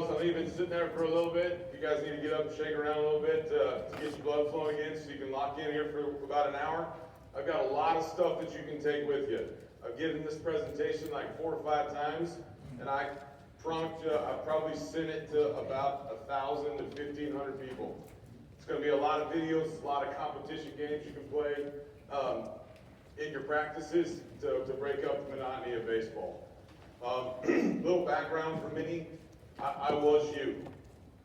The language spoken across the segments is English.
knows, I've even been sitting there for a little bit. You guys need to get up and shake around a little bit to get your blood flowing again so you can lock in here for about an hour. I've got a lot of stuff that you can take with you. I've given this presentation like 4 or 5 times, and I promise you I've probably sent it to about 1,000 to 1,500 people. It's going to be a lot of videos, a lot of competition games you can play in your practices to break up the monotony of baseball. Little background for me, I was you.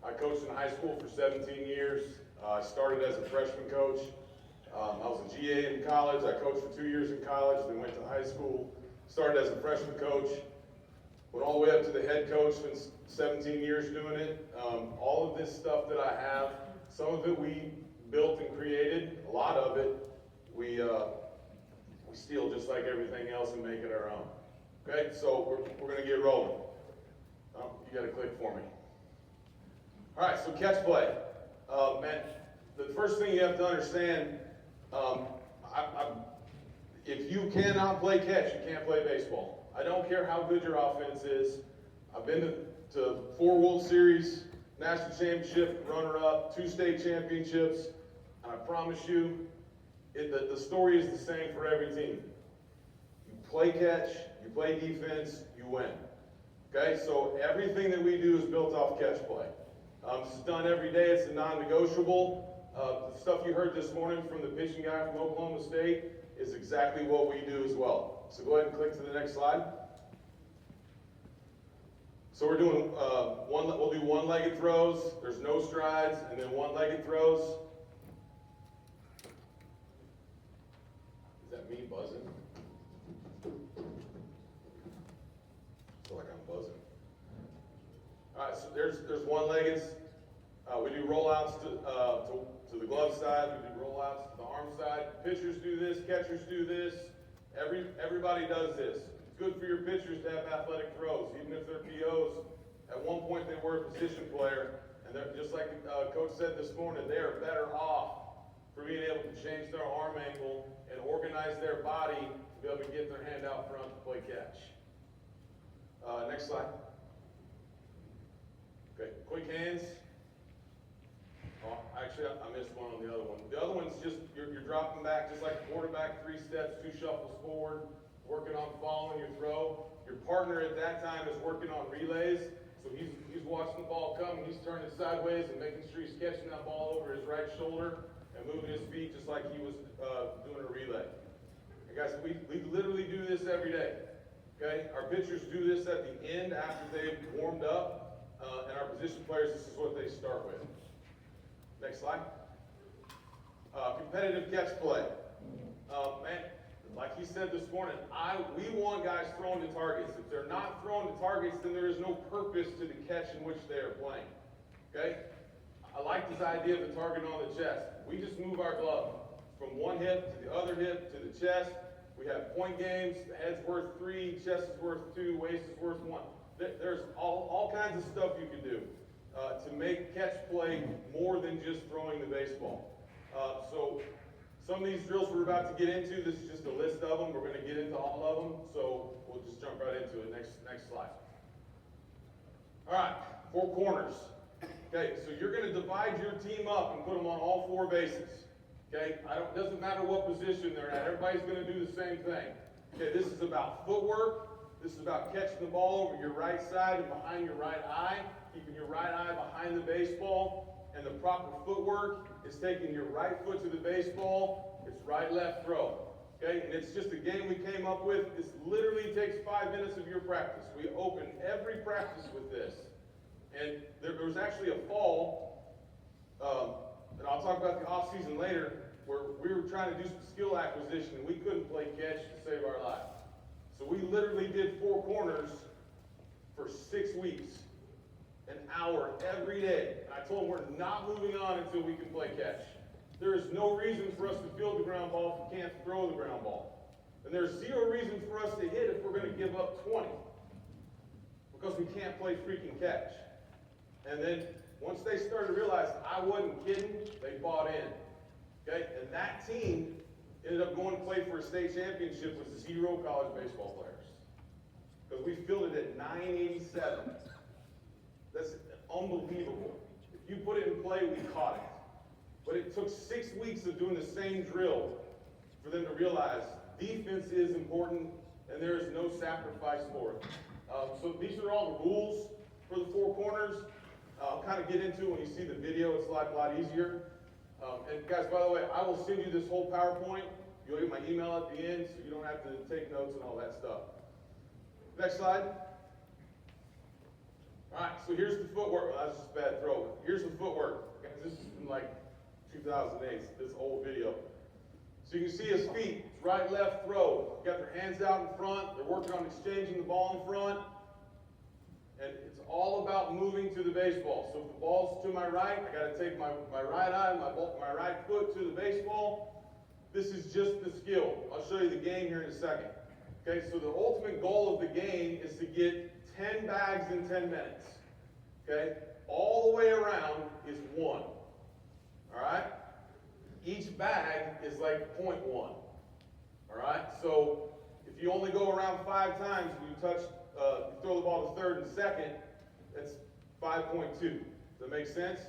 I coached in high school for 17 years. I started as a freshman coach. I was a GA in college. I coached for 2 years in college, then went to high school. Started as a freshman coach. Went all the way up to the head coach, been 17 years doing it. All of this stuff that I have, some of it we built and created. A lot of it we steal just like everything else and make it our own. Okay, so we're going to get rolling. You got to click for me. All right, so catch play. Man, the first thing you have to understand, if you cannot play catch, you can't play baseball. I don't care how good your offense is. I've been to 4 World Series, National Championship, runner-up, 2 state championships, and I promise you, the story is the same for every team. You play catch, you play defense, you win. Okay, so everything that we do is built off catch play. This is done every day. It's a non-negotiable. The stuff you heard this morning from the pitching guy from Oklahoma State is exactly what we do as well. So go ahead and click to the next slide. So we're doing we'll do one-legged throws. There's no strides, and then one-legged throws. Is that me buzzing? Like I'm buzzing. All right, so there's one-leggeds. We do rollouts to the glove side. We do rollouts to the arm side. Pitchers do this. Catchers do this. Everybody does this. It's good for your pitchers to have athletic throws, even if they're POs. At one point, they were a position player, and they're just like Coach said this morning. They are better off for being able to change their arm angle and organize their body to be able to get their hand out front to play catch. Next slide. Okay, quick hands. Oh, actually, I missed one on the other one. The other one's just, you're dropping back just like a quarterback, 3 steps, 2 shuffles forward, working on following your throw. Your partner at that time is working on relays, so he's watching the ball come, and he's turning sideways and making sure he's catching that ball over his right shoulder and moving his feet just like he was doing a relay. And guys, we literally do this every day. Okay, our pitchers do this at the end after they've warmed up, and our position players, this is what they start with. Next slide. Competitive catch play. Man, like he said this morning, we want guys throwing to targets. If they're not throwing to targets, then there is no purpose to the catch in which they are playing. Okay? I like this idea of the target on the chest. We just move our glove from one hip to the other hip to the chest. We have point games, the head's worth 3, chest is worth 2, waist is worth 1. There's all kinds of stuff you can do to make catch play more than just throwing the baseball. So some of these drills we're about to get into, this is just a list of them. We're going to get into all of them, so we'll just jump right into it. Next slide. All right, 4 corners. Okay, so you're going to divide your team up and put them on all 4 bases. Okay, doesn't matter what position they're at. Everybody's going to do the same thing. Okay, this is about footwork. This is about catching the ball over your right side and behind your right eye, keeping your right eye behind the baseball. And the proper footwork is taking your right foot to the baseball. It's right-left throw. Okay, and it's just a game we came up with. This literally takes 5 minutes of your practice. We open every practice with this. And there was actually a fall, and I'll talk about the off-season later, where we were trying to do some skill acquisition, and we couldn't play catch to save our life. So we literally did 4 corners for 6 weeks, an hour every day. And I told them we're not moving on until we can play catch. There is no reason for us to field the ground ball if we can't throw the ground ball. And there's 0 reason for us to hit if we're going to give up 20, because we can't play freaking catch. And then once they started to realize I wasn't kidding, they bought in. Okay, and that team ended up going to play for a state championship with 0 college baseball players, because we fielded at 987. unbelievable. If you put it in play, we caught it. But it took 6 weeks of doing the same drill for them to realize defense is important and there is no sacrifice for it. So these are all the rules for the four corners. I'll kind of get into it when you see the video. It's a lot easier. And guys, by the way, I will send you this whole PowerPoint. You'll get my email at the end, so you don't have to take notes and all that stuff. Next slide. All right, so here's the footwork. Well, that's just a bad throw. Here's the footwork. Guys, this is from like 2008, this old video. So you can see his feet. It's right, left, throw. Got their hands out in front. They're working on exchanging the ball in front. And it's all about moving to the baseball. So if the ball's to my right, I got to take my right eye, my right foot to the baseball. This is just the skill. I'll show you the game here in a second. Okay, so the ultimate goal of the game is to get 10 bags in 10 minutes. Okay, all the way around is 1. All right, each bag is like 0.1. All right, so if you only go around 5 times, you throw the ball to third and second, that's 5.2. Does that make sense?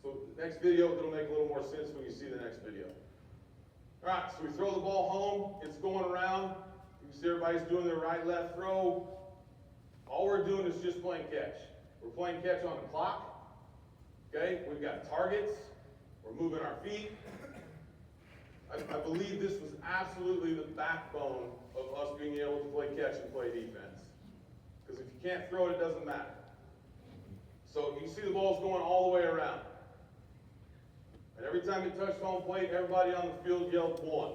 So the next video, it'll make a little more sense when you see the next video. All right, so we throw the ball home. It's going around. You can see everybody's doing their right, left throw. All we're doing is just playing catch. We're playing catch on the clock. Okay, we've got targets. We're moving our feet. I believe this was absolutely the backbone of us being able to play catch and play defense. Because if you can't throw it, it doesn't matter. So you can see the ball's going all the way around. And every time it touched home plate, everybody on the field yelled 1.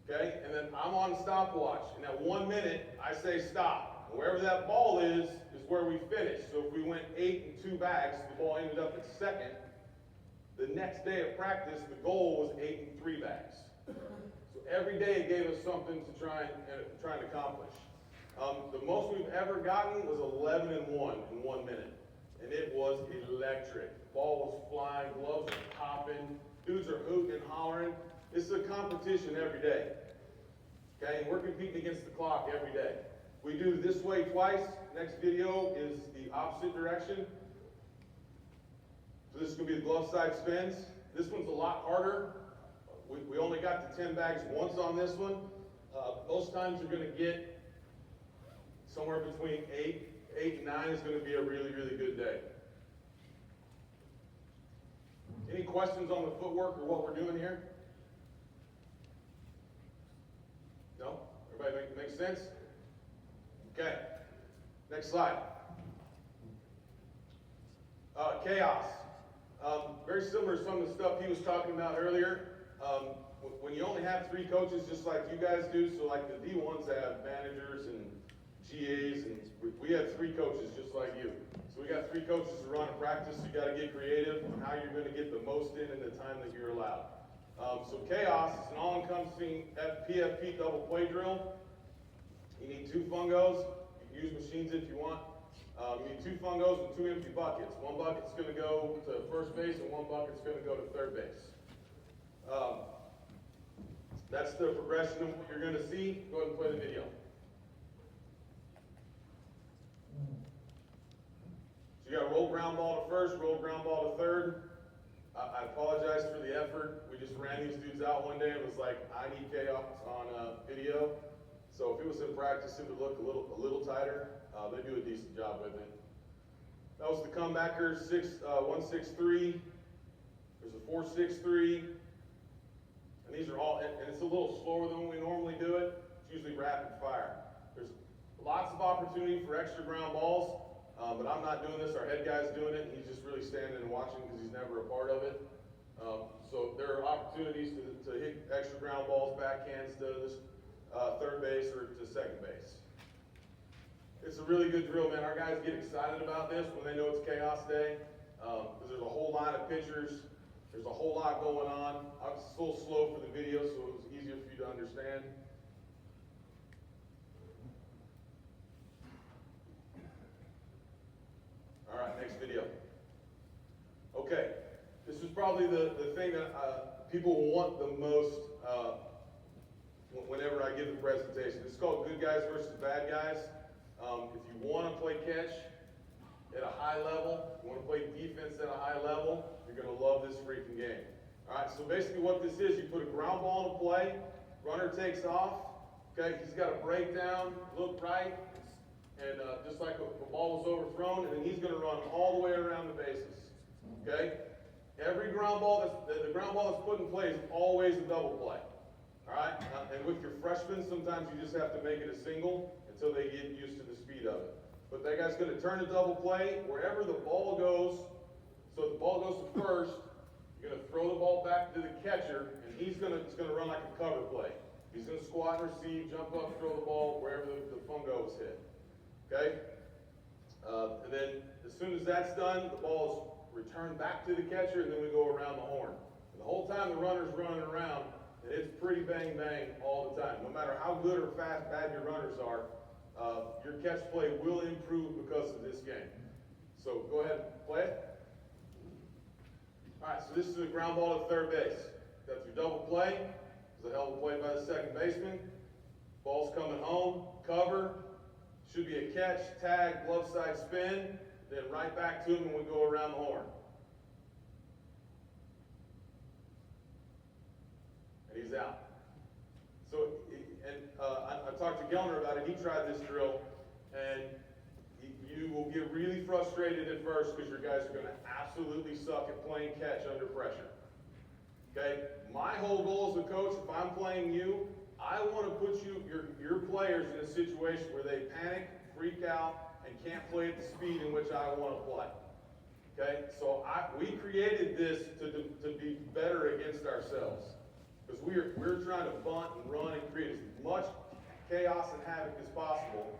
Okay? And then I'm on stopwatch. And at 1 minute, I say stop. And wherever that ball is where we finish. So if we went 8 and 2 bags, the ball ended up at second. The next day of practice, the goal was 8 and 3 bags. So every day it gave us something to try and accomplish. The most we've ever gotten was 11 and 1 in 1 minute. And it was electric. Ball was flying, gloves were popping, dudes are hooting and hollering. It's a competition every day. Okay, and we're competing against the clock every day. We do this way twice. Next video is the opposite direction. So this is going to be the glove side spins. This one's a lot harder. We only got to 10 bags once on this one. Most times you're going to get somewhere between 8 and 9 is going to be a really good day. Any questions on the footwork or what we're doing here? No? Everybody make sense? Okay. Next slide. Chaos. Very similar to some of the stuff he was talking about earlier. When you only have 3 coaches just like you guys do, so like the D1s have managers and GAs, and we have 3 coaches just like you. So we got 3 coaches to run a practice. You got to get creative on how you're going to get the most in the time that you're allowed. So chaos is an all-encompassing PFP double play drill. You need 2 fungos. You can use machines if you want. You need 2 fungos and 2 empty buckets. One bucket's going to go to first base and one bucket's going to go to third base. That's the progression of what you're going to see. Go ahead and play the video. So you got roll ground ball to first, roll ground ball to third. I apologize for the effort. We just ran these dudes out one day and was like, I need chaos on video. So if it was in practice, it would look a little tighter. They do a decent job with it. That was the comebacker, 1-6-3. There's a 4-6-3. And these are all, and it's a little slower than we normally do it. It's usually rapid fire. There's lots of opportunity for extra ground balls, but I'm not doing this. Our head guy's doing it, and he's just really standing and watching because he's never a part of it. So there are opportunities to hit extra ground balls, backhands to this third base or to second base. It's a really good drill, man. Our guys get excited about this when they know it's chaos day because there's a whole line of pitchers. There's a whole lot going on. I was a little slow for the video, so it was easier for you to understand. All right, next video. Okay, this is probably the thing that people want the most whenever I give the presentation. It's called Good Guys versus Bad Guys. If you want to play catch, at a high level, you want to play defense at a high level, you're going to love this freaking game. All right, so basically what this is, you put a ground ball into play, runner takes off, okay, he's got to break down, look right, and just like the ball was overthrown, and then he's going to run all the way around the bases, okay? Every ground ball the ground ball that's put in play is always a double play, all right? And with your freshmen, sometimes you just have to make it a single until they get used to the speed of it. But that guy's going to turn a double play wherever the ball goes. So if the ball goes to first, you're going to throw the ball back to the catcher, and it's going to run like a cover play. He's going to squat and receive, jump up, throw the ball wherever the fungo is hit. Okay? And then as soon as that's done, the ball is returned back to the catcher, and then we go around the horn. And the whole time the runner's running around, and it's pretty bang bang all the time. No matter how good or bad your runners are, your catch play will improve because of this game. So go ahead and play it. All right, so this is a ground ball at third base. That's your double play. It's a hell of a play by the second baseman. Ball's coming home, cover. Should be a catch, tag, glove side spin, then right back to him when we go around the horn. And he's out. So, I talked to Gelner about it. He tried this drill, and you will get really frustrated at first because your guys are going to absolutely suck at playing catch under pressure. Okay? My whole goal as a coach, if I'm playing you, I want to put your players in a situation where they panic, freak out, and can't play at the speed in which I want to play. Okay? So we created this to be better against ourselves. Because we're trying to bunt and run and create as much chaos and havoc as possible.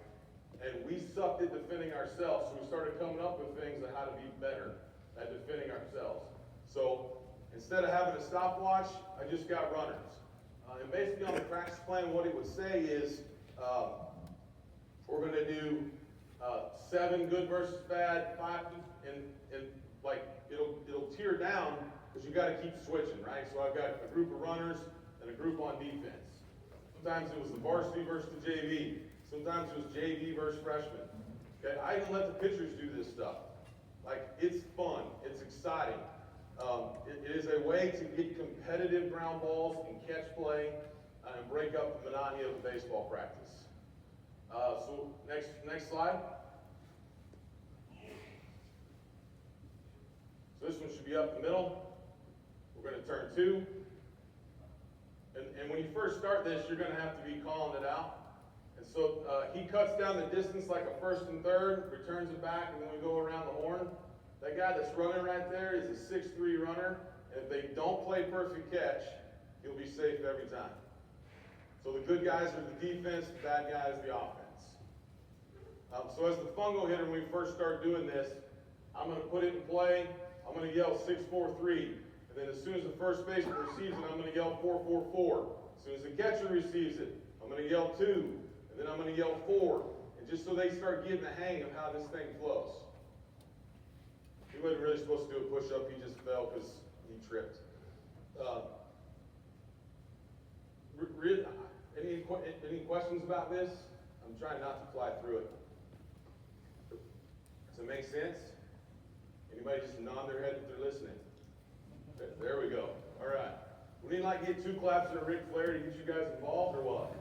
And we sucked at defending ourselves, so we started coming up with things on how to be better at defending ourselves. So instead of having a stopwatch, I just got runners. And basically on the practice plan, what it would say is we're going to do 7 good versus bad, 5, and like it'll tear down because you got to keep switching, right? So I've got a group of runners and a group on defense. Sometimes it was the varsity versus the JV. Sometimes it was JV versus freshman. Okay, I even let the pitchers do this stuff. Like, it's fun. It's exciting. It is a way to get competitive ground balls and catch play and break up the monotony of the baseball practice. So next slide. So this one should be up the middle. We're going to turn 2. And when you first start this, you're going to have to be calling it out. And so he cuts down the distance like a first and third, returns it back, and then we go around the horn. That guy that's running right there is a 6'3" runner. And if they don't play perfect catch, he'll be safe every time. So the good guys are the defense, the bad guys the offense. So as the fungo hitter, when we first start doing this, I'm going to put it in play. I'm going to yell 6-4-3. And then as soon as the first baseman receives it, I'm going to yell 4-4-4. As soon as the catcher receives it, I'm going to yell 2. And then I'm going to yell 4. And just so they start getting the hang of how this thing flows. He wasn't really supposed to do a push-up. He just fell because he tripped. Any questions about this? I'm trying not to fly through it. Does it make sense? Anybody just nod their head if they're listening? Okay, there we go. All right. We need like get 2 claps and a Ric Flair to get you guys involved, or what?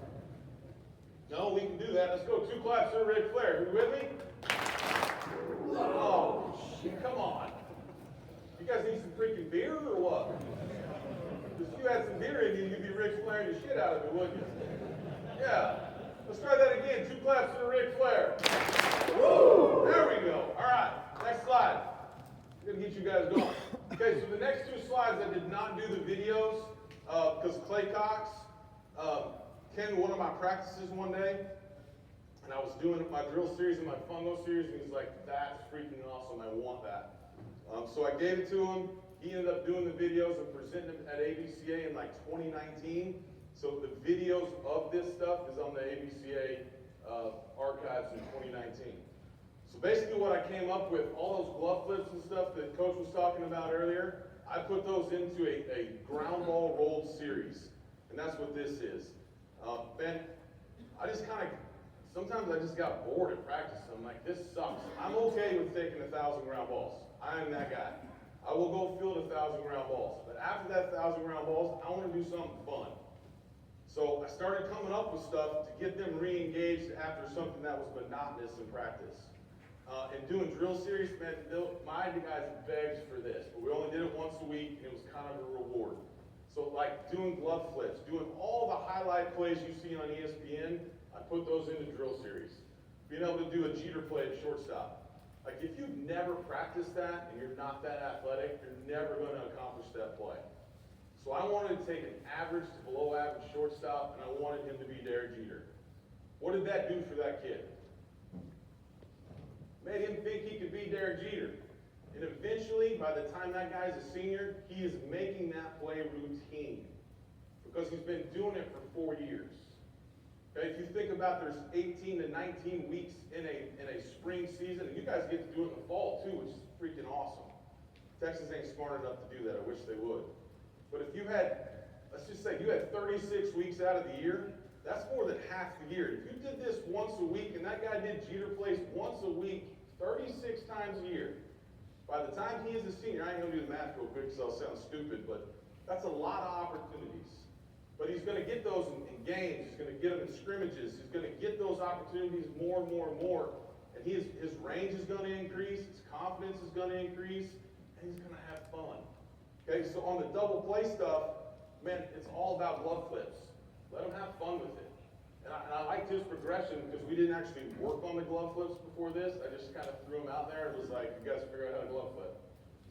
No, we can do that. Let's go. 2 claps and a Ric Flair. You with me? Oh, shit, come on. You guys need some freaking beer or what? If you had some beer in you, you'd be Ric Flairing the shit out of it, wouldn't you? Yeah. Let's try that again. 2 claps and a Ric Flair. Woo! There we go. All right. Next slide. I'm going to get you guys going. Okay, so the next 2 slides I did not do the videos because Clay Cox came to one of my practices one day, and I was doing my drill series and my fungo series, and he's like, that's freaking awesome, I want that. So I gave it to him. He ended up doing the videos and presenting them at ABCA in like 2019. So the videos of this stuff is on the ABCA archives in 2019. So basically what I came up with, all those glove flips and stuff that Coach was talking about earlier, I put those into a ground ball rolled series. And that's what this is. Ben, I just kind of sometimes I just got bored at practice. I'm like, this sucks. I'm okay with taking 1,000 ground balls. I am that guy. I will go field 1,000 ground balls. But after that 1,000 ground balls, I want to do something fun. So I started coming up with stuff to get them re-engaged after something that was monotonous in practice. And doing drill series, man, my guys begged for this, but we only did it once a week, and it was kind of a reward. So like doing glove flips, doing all the highlight plays you see on ESPN, I put those into drill series. Being able to do a jeter play at shortstop. Like if you've never practiced that and you're not that athletic, you're never going to accomplish that play. So I wanted to take an average to below average shortstop, and I wanted him to be Derek Jeter. What did that do for that kid? Made him think he could be Derek Jeter. And eventually, by the time that guy's a senior, he is making that play routine because he's been doing it for 4 years. Okay, if you think about there's 18 to 19 weeks in a spring season, and you guys get to do it in the fall too, which is freaking awesome. Texas ain't smart enough to do that. I wish they would. But if you had, let's just say you had 36 weeks out of the year, that's more than half the year. If you did this once a week, and that guy did Jeter plays once a week, 36 times a year, by the time he is a senior, I ain't gonna do the math real quick because I'll sound stupid, but that's a lot of opportunities. But he's gonna get those in games, he's gonna get them in scrimmages, he's gonna get those opportunities more and more and more, and his range is gonna increase, his confidence is gonna increase, and he's gonna have fun. Okay, so on the double play stuff, man, it's all about glove flips. Let him have fun with it. And I liked his progression because we didn't actually work on the glove flips before this. I just kind of threw them out there and was like, you guys figure out how to glove flip.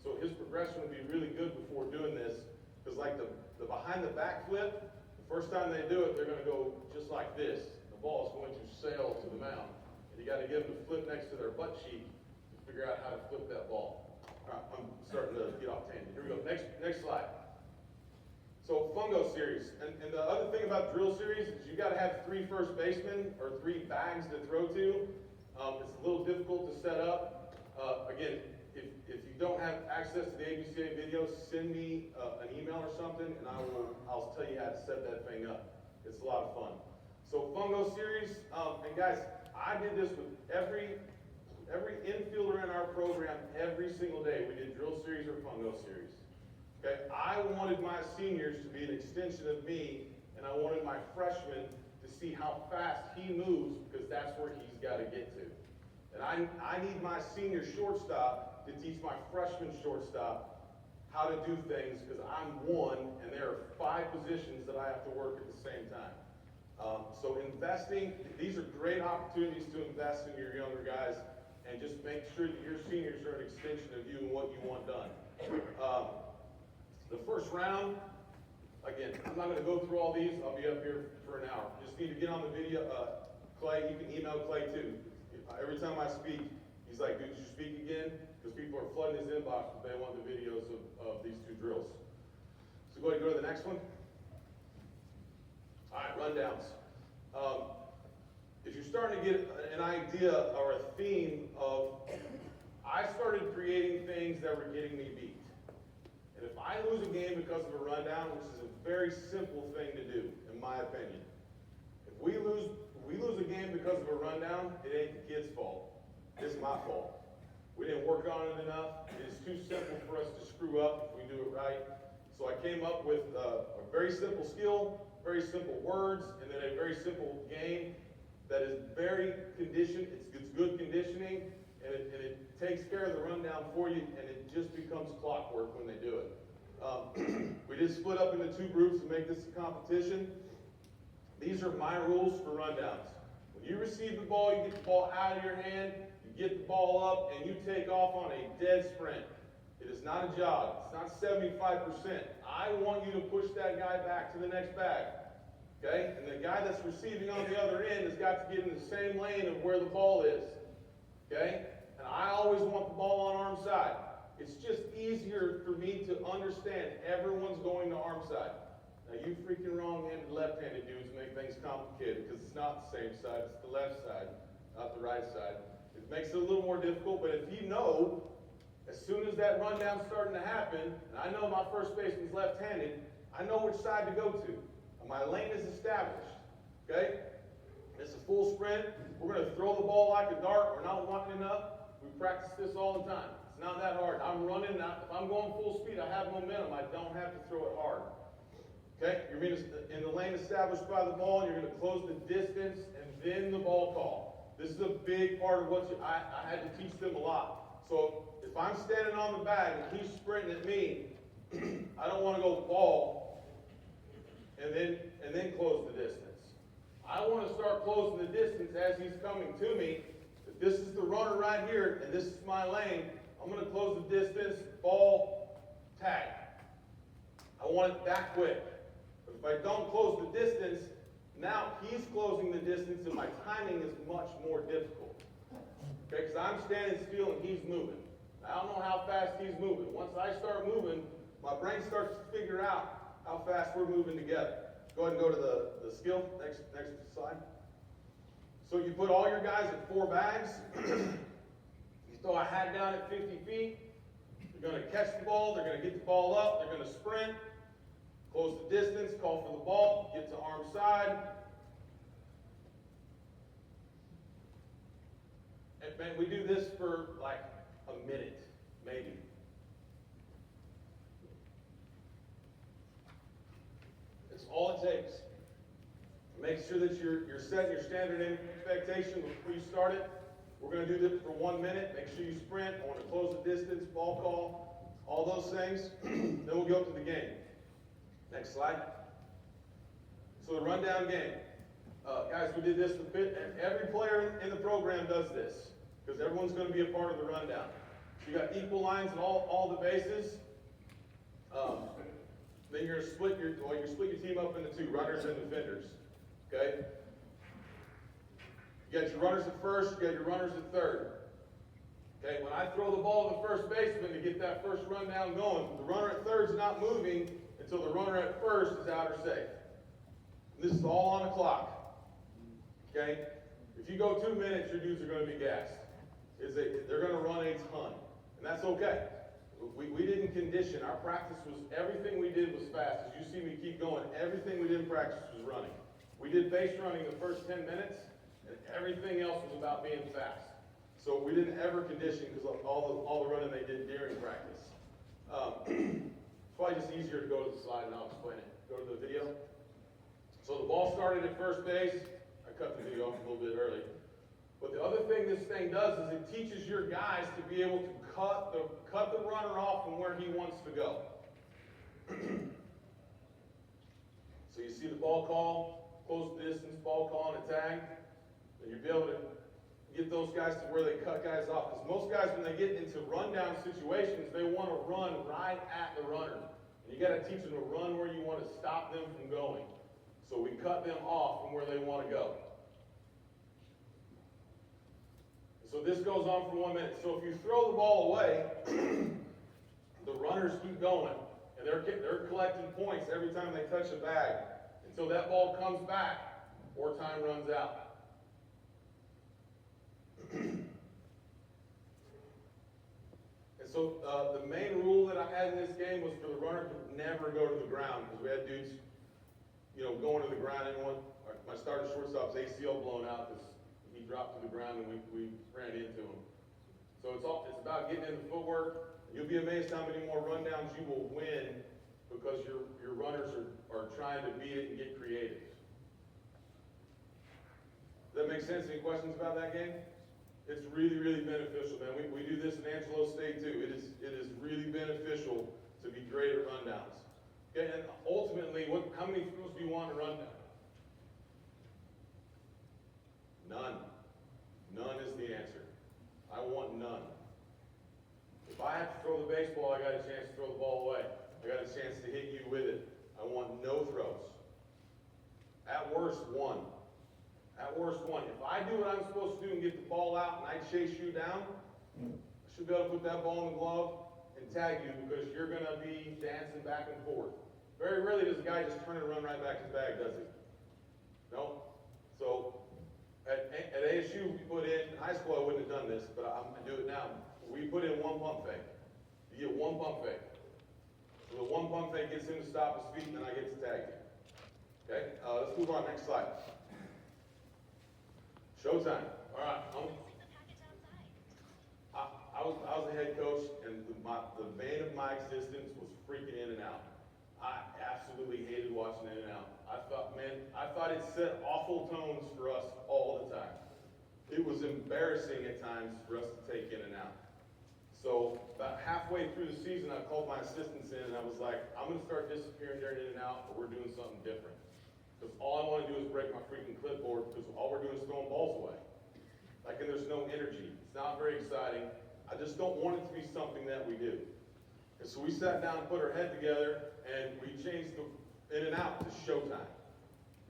So his progression would be really good before doing this because like the behind the back flip, the first time they do it, they're going to go just like this. The ball is going to sail to the mound. And you got to get them to flip next to their butt cheek to figure out how to flip that ball. All right, I'm starting to get off tangent. Here we go. Next slide. So fungo series, and the other thing about drill series is you got to have 3 first basemen or 3 bags to throw to. It's a little difficult to set up. Again, if you don't have access to the ABCA videos, send me an email or something, and I'll tell you how to set that thing up. It's a lot of fun. So fungo series, and guys, I did this with every infielder in our program every single day. We did drill series or fungo series. Okay, I wanted my seniors to be an extension of me, and I wanted my freshmen to see how fast he moves because that's where he's got to get to. And I need my senior shortstop to teach my freshman shortstop how to do things because I'm one, and there are 5 positions that I have to work at the same time. So investing, these are great opportunities to invest in your younger guys, and just make sure that your seniors are an extension of you and what you want done. The first round, again, I'm not going to go through all these. I'll be up here for an hour. Just need to get on the video. Clay, you can email Clay too. Every time I speak, he's like, dude, did you speak again? Because people are flooding his inbox if they want the videos of these 2 drills. So go ahead and go to the next one. All right, rundowns. If you're starting to get an idea or a theme of, I started creating things that were getting me beat. And if I lose a game because of a rundown, which is a very simple thing to do, in my opinion, if we lose a game because of a rundown, it ain't the kid's fault. It's my fault. We didn't work on it enough. It is too simple for us to screw up if we do it right. So I came up with a very simple skill, very simple words, and then a very simple game that is very conditioned. It's good conditioning, and it takes care of the rundown for you, and it just becomes clockwork when they do it. We did split up into 2 groups to make this a competition. These are my rules for rundowns. When you receive the ball, you get the ball out of your hand, you get the ball up, and you take off on a dead sprint. It is not a jog. It's not 75%. I want you to push that guy back to the next bag. Okay? And the guy that's receiving on the other end has got to get in the same lane of where the ball is. Okay? And I always want the ball on arm side. It's just easier for me to understand everyone's going to arm side. Now you freaking wrong-handed, left-handed dudes make things complicated because it's not the same side, it's the left side, not the right side. It makes it a little more difficult, but if you know, as soon as that rundown's starting to happen, and I know my first baseman's left-handed, I know which side to go to. And my lane is established, okay? It's a full sprint. We're going to throw the ball like a dart. We're not lining up. We practice this all the time. It's not that hard. I'm running. If I'm going full speed, I have momentum. I don't have to throw it hard. Okay? You're in the lane established by the ball. You're going to close the distance and then the ball call. This is a big part of what I had to teach them a lot. So if I'm standing on the bag and he's sprinting at me, I don't want to go ball and then close the distance. I want to start closing the distance as he's coming to me. If this is the runner right here and this is my lane, I'm going to close the distance, ball, tag. I want it that quick. But if I don't close the distance, now he's closing the distance and my timing is much more difficult. Okay, because I'm standing still and he's moving. I don't know how fast he's moving. Once I start moving, my brain starts to figure out how fast we're moving together. Go ahead and go to the skill, next slide. So you put all your guys in 4 bags. You throw a hat down at 50 feet. They're going to catch the ball. They're going to get the ball up. They're going to sprint. Close the distance. Call for the ball. Get to arm side. And man, we do this for like a minute, maybe. It's all it takes. Make sure that you're setting your standard expectation before you start it. We're going to do this for 1 minute. Make sure you sprint. I want to close the distance, ball call, all those things. Then we'll go up to the game. Next slide. So the rundown game. Guys, we did this with Pitt, and every player in the program does this because everyone's going to be a part of the rundown. So you got equal lines in all the bases. Then you're going to split your team up into 2, runners and defenders. Okay? You got your runners at first, you got your runners at third. Okay, when I throw the ball to the first baseman to get that first rundown going, the runner at third is not moving until the runner at first is out or safe. And this is all on the clock. Okay? If you go 2 minutes, your dudes are going to be gassed. They're going to run a ton. And that's okay. We didn't condition. Our practice was, everything we did was fast. As you see me keep going, everything we did in practice was running. We did base running the first 10 minutes, and everything else was about being fast. So we didn't ever condition because of all the running they did during practice. It's probably just easier to go to the slide and I'll explain it. Go to the video. So the ball started at first base. I cut the video off a little bit early. But the other thing this thing does is it teaches your guys to be able to cut the runner off from where he wants to go. So you see the ball call, close the distance, ball call, and a tag. And you'll be able to get those guys to where they cut guys off. Because most guys, when they get into rundown situations, they want to run right at the runner. And you got to teach them to run where you want to stop them from going. So we cut them off from where they want to go. So this goes on for 1 minute. So if you throw the ball away, the runners keep going. And they're collecting points every time they touch a bag until that ball comes back or time runs out. And so the main rule that I had in this game was for the runner to never go to the ground because we had dudes, going to the ground. My starting shortstop's ACL blown out because he dropped to the ground and we ran into him. So it's about getting in the footwork. You'll be amazed how many more rundowns you will win because your runners are trying to beat it and get creative. Does that make sense? Any questions about that game? It's really, really beneficial, man. We do this at Angelo State too. It is really beneficial to be great at rundowns. Okay, and ultimately, how many throws do you want in a rundown? None. None is the answer. I want none. If I have to throw the baseball, I got a chance to throw the ball away. I got a chance to hit you with it. I want no throws. At worst, 1. At worst, 1. If I do what I'm supposed to do and get the ball out and I chase you down, I should be able to put that ball in the glove and tag you because you're going to be dancing back and forth. Very rarely does a guy just turn and run right back to his bag, does he? No? So, at ASU, we put in high school, I wouldn't have done this, but I'm going to do it now. We put in 1 pump fake. You get 1 pump fake. So the 1 pump fake gets him to stop his feet, and then I get to tag him. Okay? Let's move on. Next slide. Showtime. All right. I was a head coach, and the vein of my existence was freaking in and out. I absolutely hated watching in and out. I thought it set awful tones for us all the time. It was embarrassing at times for us to take in and out. So about halfway through the season, I called my assistants in, and I was like, I'm going to start disappearing during in and out, or we're doing something different. Because all I want to do is break my freaking clipboard, because all we're doing is throwing balls away. Like, and there's no energy. It's not very exciting. I just don't want it to be something that we do. And so we sat down and put our head together, and we changed the in and out to showtime.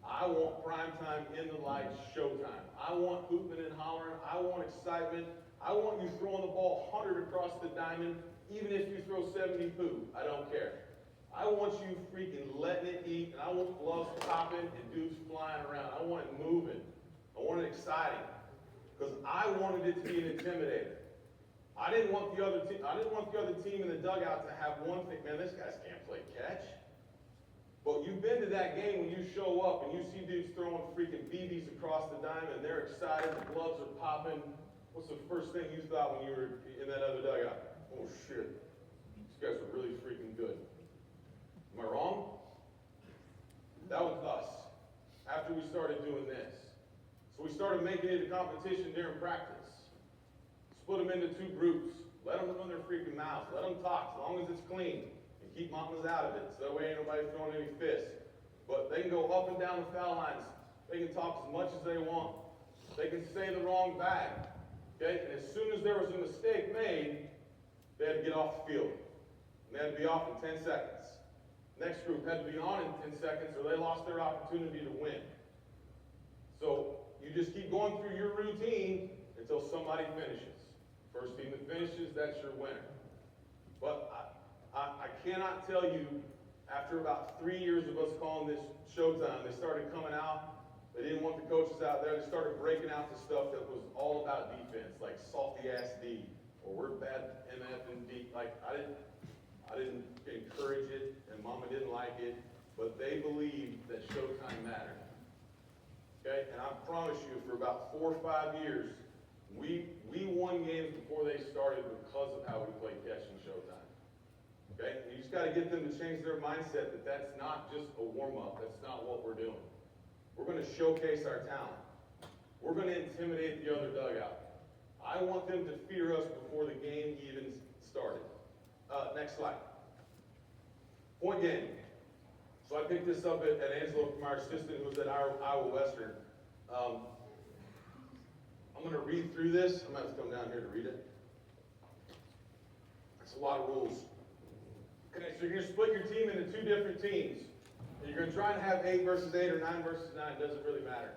I want prime time, in the lights, showtime. I want hooping and hollering. I want excitement. I want you throwing the ball 100 across the diamond, even if you throw 70 poo. I don't care. I want you freaking letting it eat, and I want gloves popping and dudes flying around. I want it moving. I want it exciting. Because I wanted it to be an intimidator. I didn't want the other team in the dugout to have one thing, man, this guy can't play catch. But you've been to that game when you show up and you see dudes throwing freaking BBs across the diamond, and they're excited, the gloves are popping. What's the first thing you thought when you were in that other dugout? Oh shit, these guys are really freaking good. Am I wrong? That was us, after we started doing this. So we started making it a competition during practice. Split them into two groups. Let them run their freaking mouths. Let them talk, as long as it's clean. And keep mamas out of it, so that way ain't nobody throwing any fists. But they can go up and down the foul lines. They can talk as much as they want. They can say the wrong bag. Okay? And as soon as there was a mistake made, they had to get off the field. And they had to be off in 10 seconds. Next group had to be on in 10 seconds, or they lost their opportunity to win. So you just keep going through your routine until somebody finishes. First team that finishes, that's your winner. But I cannot tell you, after about 3 years of us calling this showtime, they started coming out. They didn't want the coaches out there. They started breaking out the stuff that was all about defense, like salty ass D, or we're bad MF and D. Like I didn't encourage it, and Mama didn't like it, but they believed that showtime mattered. Okay, and I promise you, for about 4 or 5 years, we won games before they started because of how we played catch and showtime. Okay, you just got to get them to change their mindset that that's not just a warm-up. That's not what we're doing. We're going to showcase our talent. We're going to intimidate the other dugout. I want them to fear us before the game even started. Next slide. Point game. So I picked this up at Angelo from our assistant who was at Iowa Western. I'm going to read through this. I'm going to have to come down here to read it. That's a lot of rules. Okay, so you're going to split your team into two different teams. And you're going to try and have 8 versus 8 or 9 versus 9. It doesn't really matter.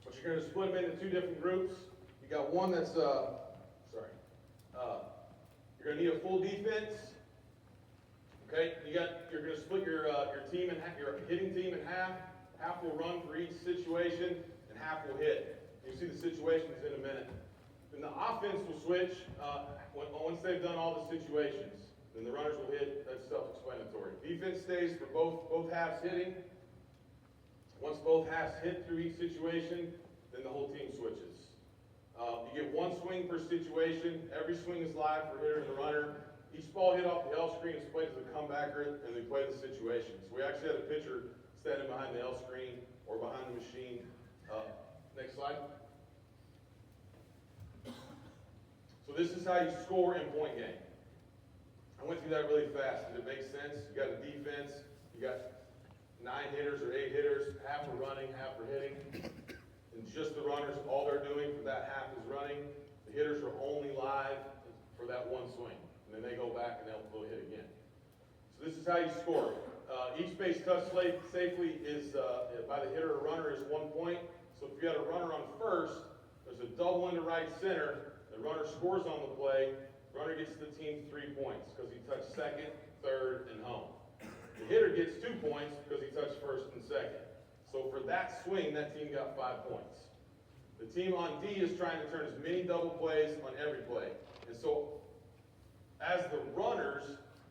But you're going to split them into two different groups. You got one that's, you're going to need a full defense. Okay, you're going to split your team in half, your hitting team in half. Half will run for each situation, and half will hit. You'll see the situations in a minute. Then the offense will switch once they've done all the situations. Then the runners will hit. That's self-explanatory. Defense stays for both halves hitting. Once both halves hit through each situation, then the whole team switches. You get one swing per situation. Every swing is live for hitter and the runner. Each ball hit off the L screen is played to the comebacker, and they play the situation. So we actually had a pitcher standing behind the L screen or behind the machine. Next slide. So this is how you score in point game. I went through that really fast. Did it make sense? You got a defense. You got 9 hitters or 8 hitters. Half are running, half are hitting. And just the runners, all they're doing for that half is running. The hitters are only live for that one swing. And then they go back and they'll hit again. So this is how you score. Each base touched safely is by the hitter or runner is 1 point. So if you had a runner on first, there's a double into right center. The runner scores on the play. Runner gets the team 3 points because he touched second, third, and home. The hitter gets 2 points because he touched first and second. So for that swing, that team got 5 points. The team on D is trying to turn as many double plays on every play. And so as the runners,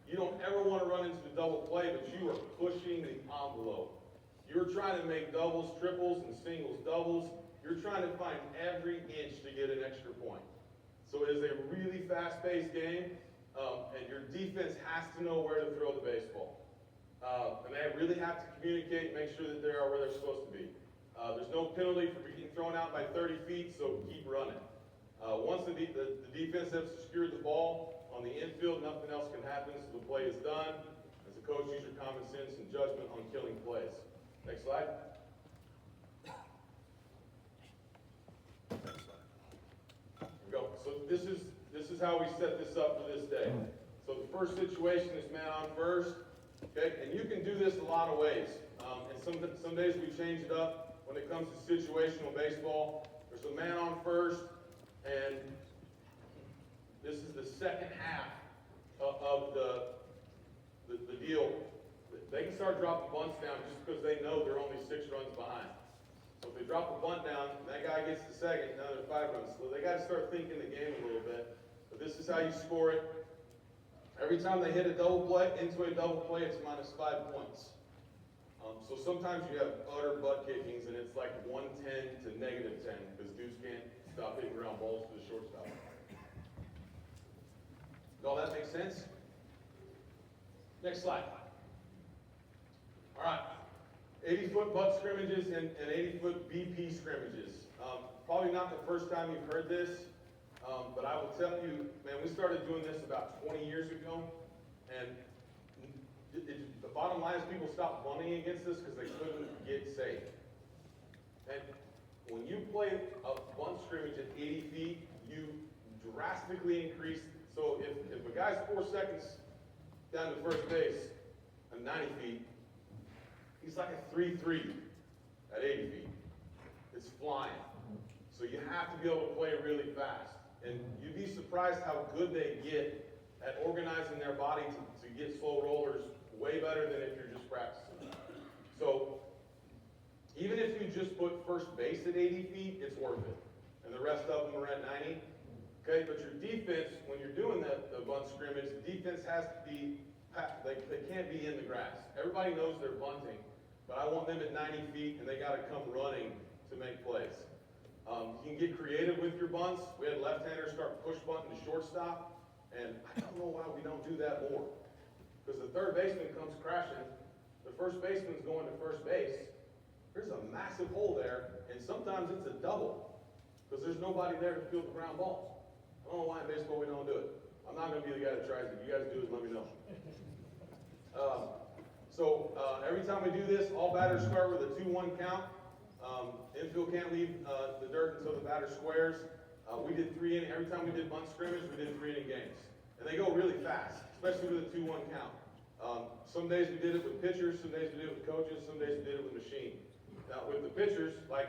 you don't ever want to run into the double play, but you are pushing the envelope. You're trying to make doubles, triples, and singles doubles, you're trying to find every inch to get an extra point. So it is a really fast-paced game, and your defense has to know where to throw the baseball. And they really have to communicate and make sure that they are where they're supposed to be. There's no penalty for being thrown out by 30 feet, so keep running. Once the defense has secured the ball on the infield, nothing else can happen, so the play is done. As a coach, use your common sense and judgment on killing plays. Next slide. There we go. So this is how we set this up for this day. So the first situation is man on first. Okay, and you can do this a lot of ways. And some days we change it up when it comes to situational baseball. There's a man on first, and this is the second half of the deal. They can start dropping bunts down just because they know they're only 6 runs behind. So if they drop a bunt down, and that guy gets to second, now they're 5 runs. So they got to start thinking the game a little bit. But this is how you score it. Every time they hit a double play, into a double play, it's -5 points. So sometimes you have utter butt kickings, and it's like 110 to -10 because dudes can't stop hitting ground balls to the shortstop. Does all that make sense? Next slide. All right. 80-foot butt scrimmages and 80-foot BP scrimmages. Probably not the first time you've heard this, but I will tell you, man, we started doing this about 20 years ago, and the bottom line is people stopped bunting against us because they couldn't get safe. And when you play a bunt scrimmage at 80 feet, you drastically increase. So if a guy's 4 seconds down to first base at 90 feet, he's like a 3-3 at 80 feet. It's flying. So you have to be able to play really fast. And you'd be surprised how good they get at organizing their body to get slow rollers way better than if you're just practicing. So even if you just put first base at 80 feet, it's worth it. And the rest of them are at 90. Okay, but your defense, when you're doing the bunt scrimmage, the defense has to be, they can't be in the grass. Everybody knows they're bunting, but I want them at 90 feet and they got to come running to make plays. You can get creative with your bunts. We had left-handers start push bunting to shortstop, and I don't know why we don't do that more. Because the third baseman comes crashing, the first baseman's going to first base, there's a massive hole there, and sometimes it's a double, because there's nobody there to field the ground balls. I don't know why in baseball we don't do it. I'm not going to be the guy that tries it. If you guys do it, let me know. Every time we do this, all batters start with a 2-1 count. Infield can't leave the dirt until the batter squares. We did 3 inning. Every time we did bunt scrimmage, we did 3 inning games. And they go really fast, especially with a 2-1 count. Some days we did it with pitchers, some days we did it with coaches, some days we did it with machine. Now with the pitchers, like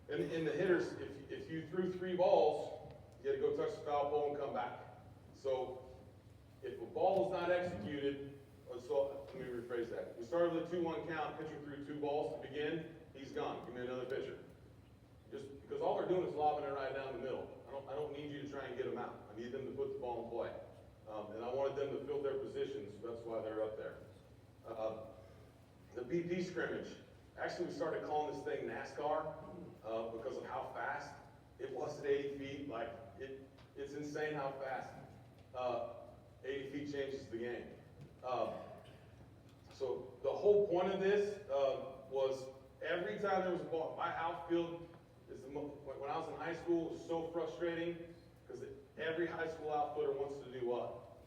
in the hitters, if you threw 3 balls, you had to go touch the foul pole and come back. So if a ball is not executed, let me rephrase that. We started with a 2-1 count, pitcher threw 2 balls to begin, he's gone. Give me another pitcher. Just because all they're doing is lobbing it right down the middle. I don't need you to try and get them out. I need them to put the ball in play. And I wanted them to fill their positions, so that's why they're up there. The BP scrimmage. Actually, we started calling this thing NASCAR because of how fast it was at 80 feet. Like, it's insane how fast 80 feet changes the game. So the whole point of this was every time there was a ball, my outfield when I was in high school, it was so frustrating because every high school outfielder wants to do what?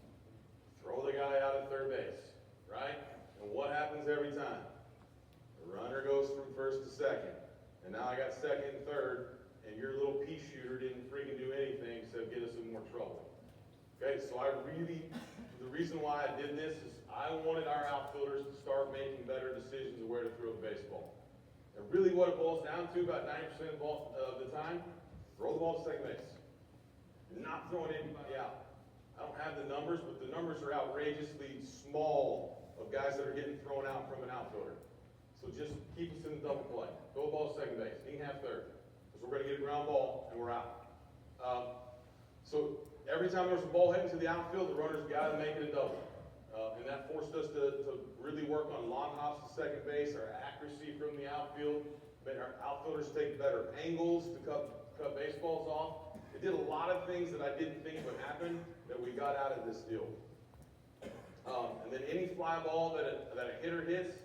Throw the guy out at third base, right? And what happens every time? The runner goes from first to second. And now I got second and third, and your little pea shooter didn't freaking do anything except get us in more trouble. Okay, so the reason why I did this is I wanted our outfielders to start making better decisions of where to throw the baseball. And really what it boils down to about 90% of the time, throw the ball to second base. You're not throwing anybody out. I don't have the numbers, but the numbers are outrageously small of guys that are getting thrown out from an outfielder. So just keep us in the double play. Throw the ball to second base. He can have third. Because we're going to get a ground ball, and we're out. So every time there's a ball heading to the outfield, the runner's got to make it a double. And that forced us to really work on long hops to second base, our accuracy from the outfield, Made our outfielders take better angles to cut baseballs off. It did a lot of things that I didn't think would happen that we got out of this deal. And then any fly ball that a hitter hits,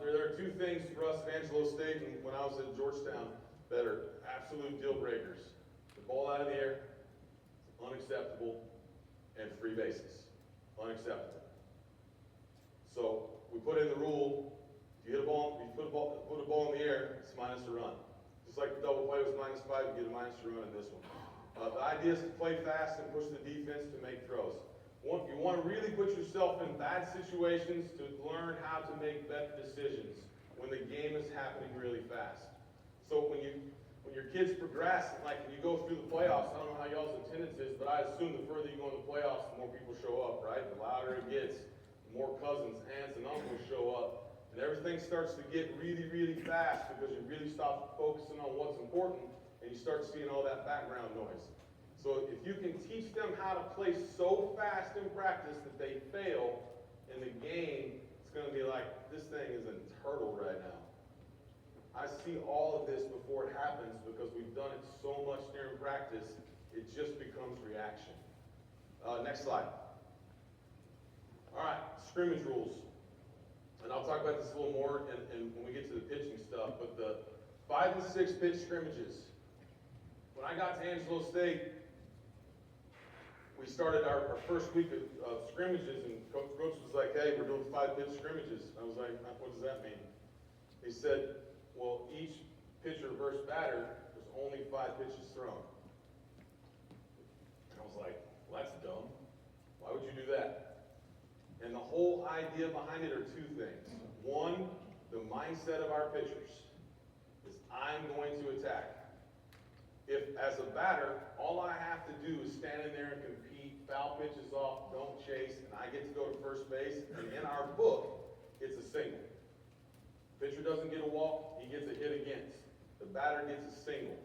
there are two things for us at Angelo State and when I was at Georgetown that are absolute deal breakers. The ball out of the air, unacceptable, and free bases, unacceptable. So we put in the rule, if you hit a ball, you put a ball in the air, it's minus a run. Just like the double play was -5, you get a minus a run in this one. The idea is to play fast and push the defense to make throws. You want to really put yourself in bad situations to learn how to make better decisions when the game is happening really fast. So when your kids progress, like when you go through the playoffs, I don't know how y'all's attendance is, but I assume the further you go in the playoffs, the more people show up, right? The louder it gets, the more cousins, aunts, and uncles show up. And everything starts to get really, really fast because you really stop focusing on what's important and you start seeing all that background noise. So if you can teach them how to play so fast in practice that they fail in the game, it's going to be like, this thing is a turtle right now. I see all of this before it happens because we've done it so much during practice, it just becomes reaction. Next slide. All right, scrimmage rules. And I'll talk about this a little more and when we get to the pitching stuff, but the 5 and 6 pitch scrimmages. When I got to Angelo State, we started our first week of scrimmages, and Coach was like, hey, we're doing 5 pitch scrimmages. I was like, what does that mean? He said, well, each pitcher versus batter, there's only 5 pitches thrown. And I was like, well, that's dumb. Why would you do that? And the whole idea behind it are 2 things. One, the mindset of our pitchers is I'm going to attack. If, as a batter, all I have to do is stand in there and compete, foul pitches off, don't chase, and I get to go to first base, and in our book, it's a single. Pitcher doesn't get a walk, he gets a hit against. The batter gets a single.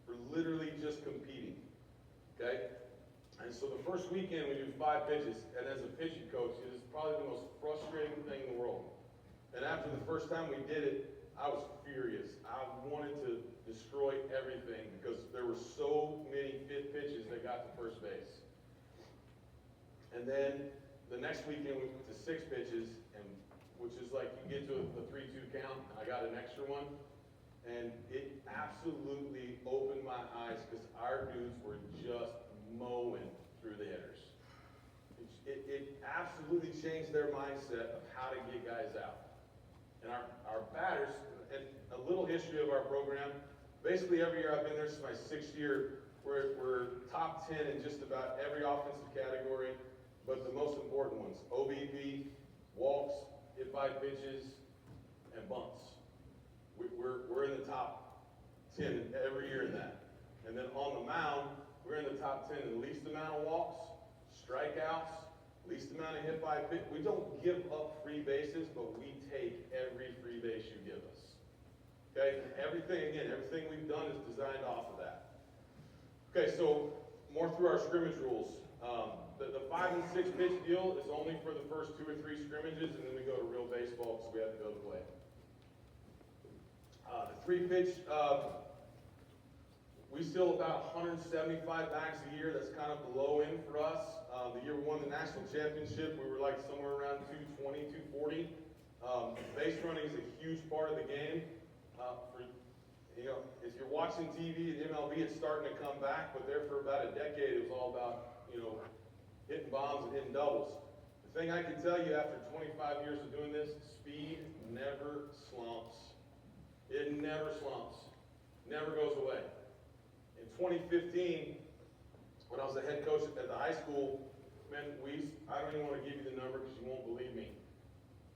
We're literally just competing, okay? And so the first weekend we do 5 pitches, and as a pitching coach, it is probably the most frustrating thing in the world. And after the first time we did it, I was furious. I wanted to destroy everything because there were so many pitches that got to first base. And then the next weekend we went to 6 pitches, and which is like you get to a 3-2 count, and I got an extra one. And it absolutely opened my eyes because our dudes were just mowing through the hitters. It absolutely changed their mindset of how to get guys out. And our batters, and a little history of our program, basically every year I've been there since my 6th year, we're top 10 in just about every offensive category, but the most important ones, OBP, walks, hit by pitches, and bunts. We're in the top 10 every year in that. And then on the mound, we're in the top 10 in the least amount of walks, strikeouts, least amount of hit by pitch. We don't give up free bases, but we take every free base you give us. Okay, everything we've done is designed off of that. Okay, so more through our scrimmage rules. The 5 and 6 pitch deal is only for the first 2 or 3 scrimmages, and then we go to real baseball because we have to go to play. The 3 pitch, we steal about 175 bags a year. That's kind of the low end for us. The year we won the national championship, we were like somewhere around 220, 240. Base running is a huge part of the game. If you're watching TV, the MLB, it's starting to come back, but there for about a decade, it was all about, hitting bombs and hitting doubles. The thing I can tell you after 25 years of doing this, speed never slumps. It never slumps. Never goes away. In 2015, when I was the head coach at the high school, man, I don't even want to give you the number because you won't believe me.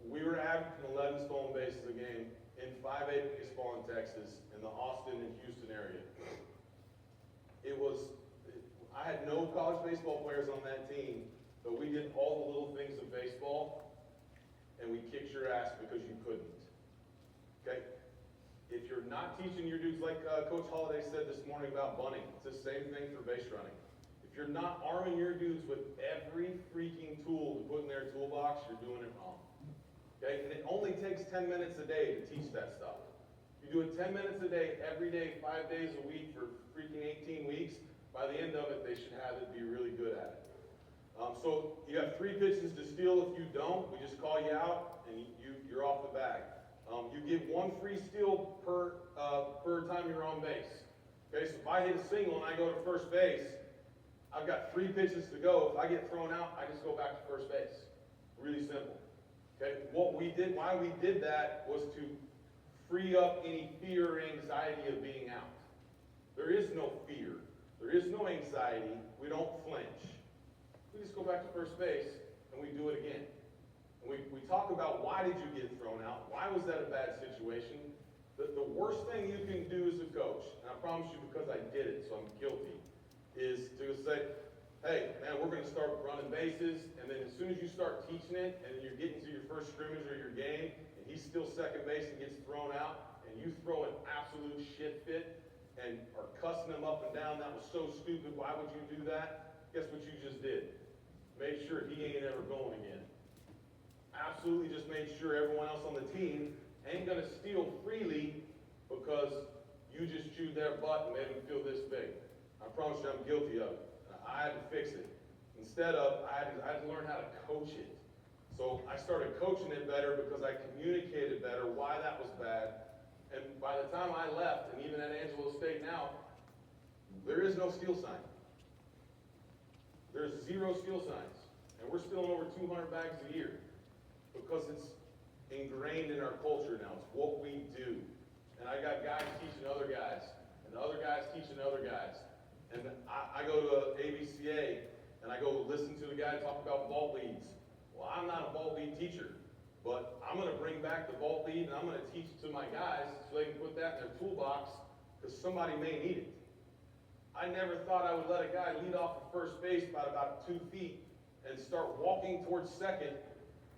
We were averaging 11 stolen bases a game in 5A baseball in Texas, in the Austin and Houston area. I had no college baseball players on that team, but we did all the little things of baseball, and we kicked your ass because you couldn't. Okay? If you're not teaching your dudes, like Coach Holliday said this morning about bunting, it's the same thing for base running. If you're not arming your dudes with every freaking tool to put in their toolbox, you're doing it wrong. Okay? And it only takes 10 minutes a day to teach that stuff. You do it 10 minutes a day, every day, 5 days a week for freaking 18 weeks. By the end of it, they should have it, be really good at it. So you have 3 pitches to steal. If you don't, we just call you out and you're off the bag. You get 1 free steal per time you're on base. Okay, so if I hit a single and I go to first base, I've got 3 pitches to go. If I get thrown out, I just go back to first base. Really simple. Okay, why we did that was to free up any fear or anxiety of being out. There is no fear. There is no anxiety. We don't flinch. We just go back to first base and we do it again. And we talk about why did you get thrown out? Why was that a bad situation? The worst thing you can do as a coach, and I promise you because I did it, so I'm guilty, is to say, hey, man, we're going to start running bases, and then as soon as you start teaching it, and you're getting to your first scrimmage or your game, and he's still second base and gets thrown out, and you throw an absolute shit fit, and are cussing him up and down, that was so stupid, why would you do that? Guess what you just did? Made sure he ain't ever going again. Absolutely just made sure everyone else on the team ain't going to steal freely because you just chewed their butt and made them feel this big. I promise you I'm guilty of it. I had to fix it. Instead of, I had to learn how to coach it. So I started coaching it better because I communicated better why that was bad. And by the time I left, and even at Angelo State now, there is no steal sign. There's 0 steal signs. And we're stealing over 200 bags a year because it's ingrained in our culture now. It's what we do. And I got guys teaching other guys, and the other guys teaching other guys. And I go to ABCA, and I go listen to the guy talk about vault leads. Well, I'm not a vault lead teacher, but I'm going to bring back the vault lead, and I'm going to teach it to my guys so they can put that in their toolbox because somebody may need it. I never thought I would let a guy lead off of first base by about 2 feet and start walking towards second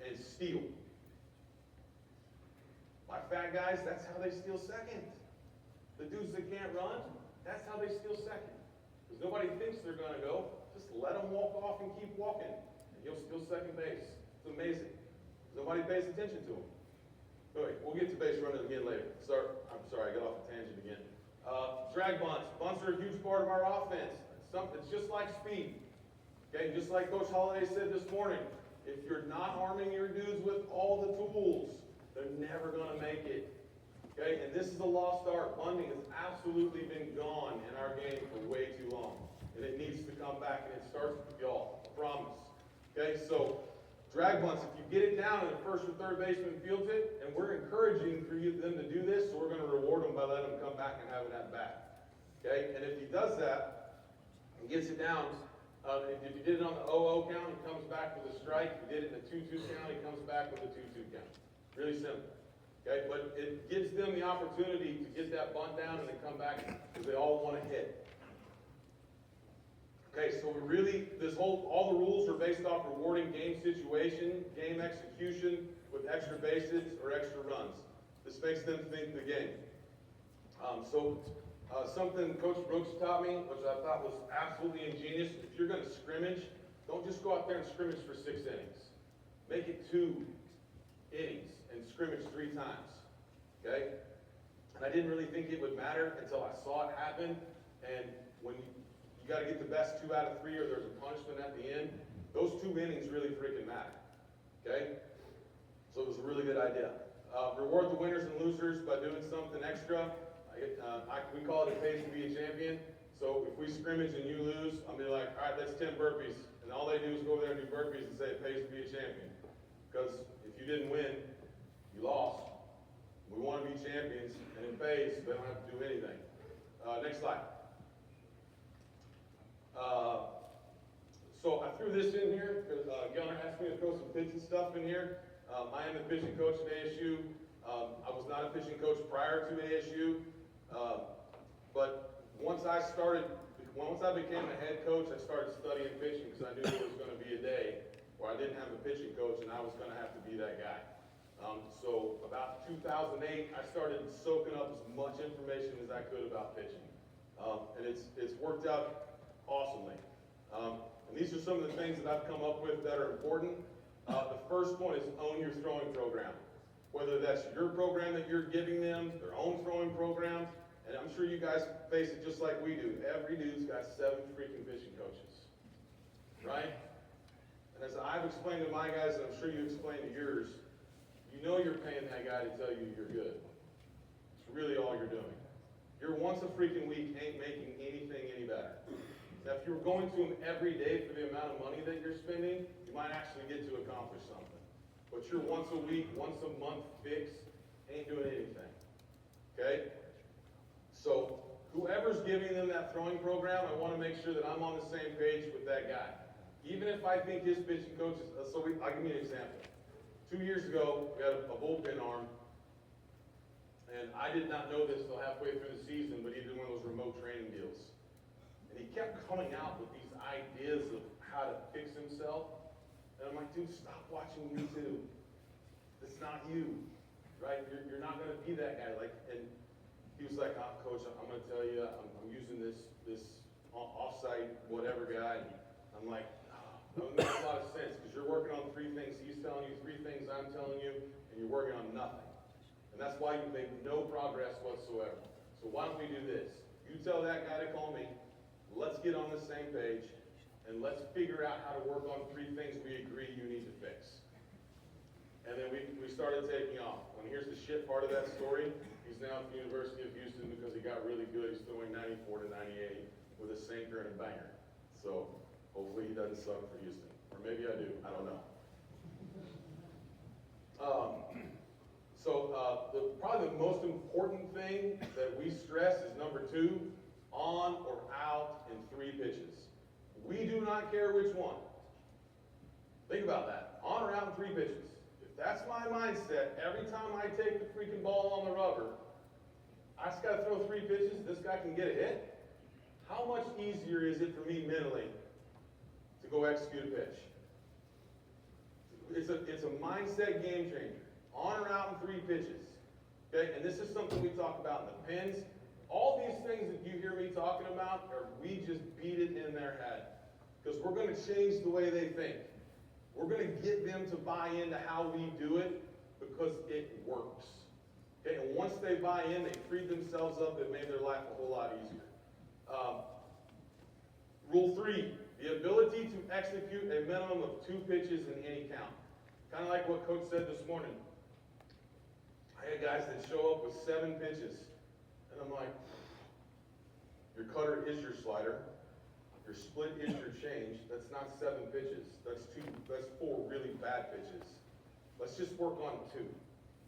and steal. My fat guys, that's how they steal second. The dudes that can't run, that's how they steal second. Because nobody thinks they're going to go. Just let them walk off and keep walking. And you'll steal second base. It's amazing. Nobody pays attention to them. Anyway, we'll get to base running again later. I'm sorry, I got off the tangent again. Drag bunts. Bunts are a huge part of our offense. It's just like speed. Okay, just like Coach Holliday said this morning, if you're not arming your dudes with all the tools, they're never going to make it. Okay, and this is a lost art. Bunting has absolutely been gone in our game for way too long. And it needs to come back, and it starts with y'all. I promise. Okay, so drag bunts, if you get it down and the first or third baseman fields it, and we're encouraging them to do this, so we're going to reward them by letting them come back and have it at bat. Okay, and if he does that and gets it down, if you did it on the 0-0 count, he comes back with a strike. If you did it in the 2-2 count, he comes back with a 2-2 count. Really simple. Okay, but it gives them the opportunity to get that bunt down and then come back because they all want to hit. Okay, so all the rules are based off rewarding game situation, game execution with extra bases or extra runs. This makes them think the game. Something Coach Brooks taught me, which I thought was absolutely ingenious, if you're going to scrimmage, don't just go out there and scrimmage for 6 innings. Make it 2 innings and scrimmage 3 times. Okay? And I didn't really think it would matter until I saw it happen. And when you got to get the best 2 out of 3 or there's a punishment at the end, those 2 innings really freaking matter. Okay? So it was a really good idea. Reward the winners and losers by doing something extra. We call it pays to be a champion. So if we scrimmage and you lose, I'm going to be like, all right, that's 10 burpees. And all they do is go over there and do burpees and say it pays to be a champion. Because if you didn't win, you lost. We want to be champions, and it pays, so they don't have to do anything. Next slide. So I threw this in here because Gunnar asked me to throw some pitching stuff in here. I am the pitching coach at ASU. I was not a pitching coach prior to ASU. But once I became a head coach, I started studying pitching because I knew there was going to be a day where I didn't have a pitching coach and I was going to have to be that guy. So about 2008, I started soaking up as much information as I could about pitching. And it's worked out awesomely. And these are some of the things that I've come up with that are important. The first one is own your throwing program. Whether that's your program that you're giving them, their own throwing program, and I'm sure you guys face it just like we do. Every dude's got 7 freaking pitching coaches, right? And as I've explained to my guys, and I'm sure you explained to yours, you know you're paying that guy to tell you you're good. It's really all you're doing. Your once a freaking week ain't making anything any better. Now, if you were going to them every day for the amount of money that you're spending, you might actually get to accomplish something. But your once a week, once a month fix ain't doing anything. Okay? So, whoever's giving them that throwing program, I want to make sure that I'm on the same page with that guy. Even if I think his pitching coach is, I'll give you an example. 2 years ago, we had a bullpen arm, and I did not know this until halfway through the season, but he did one of those remote training deals. And he kept coming out with these ideas of how to fix himself. And I'm like, dude, stop watching YouTube. It's not you, right? You're not going to be that guy. And he was like, oh, coach, I'm going to tell you, I'm using this off-site whatever guy. And I'm like, that makes a lot of sense because you're working on 3 things. He's telling you 3 things I'm telling you, and you're working on nothing. And that's why you make no progress whatsoever. So why don't we do this? You tell that guy to call me. Let's get on the same page, and let's figure out how to work on 3 things we agree you need to fix. And then we started taking off. And here's the shit part of that story. He's now at the University of Houston because he got really good. He's throwing 94 to 98 with a sinker and a banger. So hopefully he doesn't suck for Houston. Or maybe I do. I don't know. Probably the most important thing that we stress is number 2, on or out in 3 pitches. We do not care which one. Think about that. On or out in 3 pitches. If that's my mindset, every time I take the freaking ball on the rubber, I just got to throw 3 pitches, this guy can get a hit. How much easier is it for me mentally to go execute a pitch? It's a mindset game changer. On or out in 3 pitches. Okay, and this is something we talk about in the pins. All these things that you hear me talking about, we just beat it in their head. Because we're going to change the way they think. We're going to get them to buy into how we do it because it works. Okay, and once they buy in, they freed themselves up, it made their life a whole lot easier. Rule 3, the ability to execute a minimum of 2 pitches in any count. Kind of like what Coach said this morning. I had guys that show up with 7 pitches. And I'm like, your cutter is your slider. Your split is your change. That's not 7 pitches. That's 4 really bad pitches. Let's just work on 2.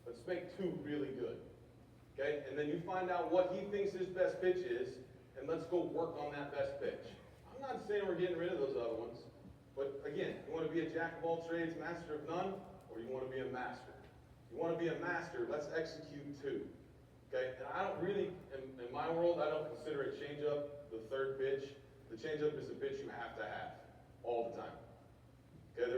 Let's make 2 really good. Okay? And then you find out what he thinks his best pitch is, and let's go work on that best pitch. I'm not saying we're getting rid of those other ones. But again, you want to be a jack of all trades, master of none, or you want to be a master? You want to be a master, let's execute 2. Okay, and I don't really, in my world, I don't consider a changeup the 3rd pitch. The changeup is a pitch you have to have all the time. Okay,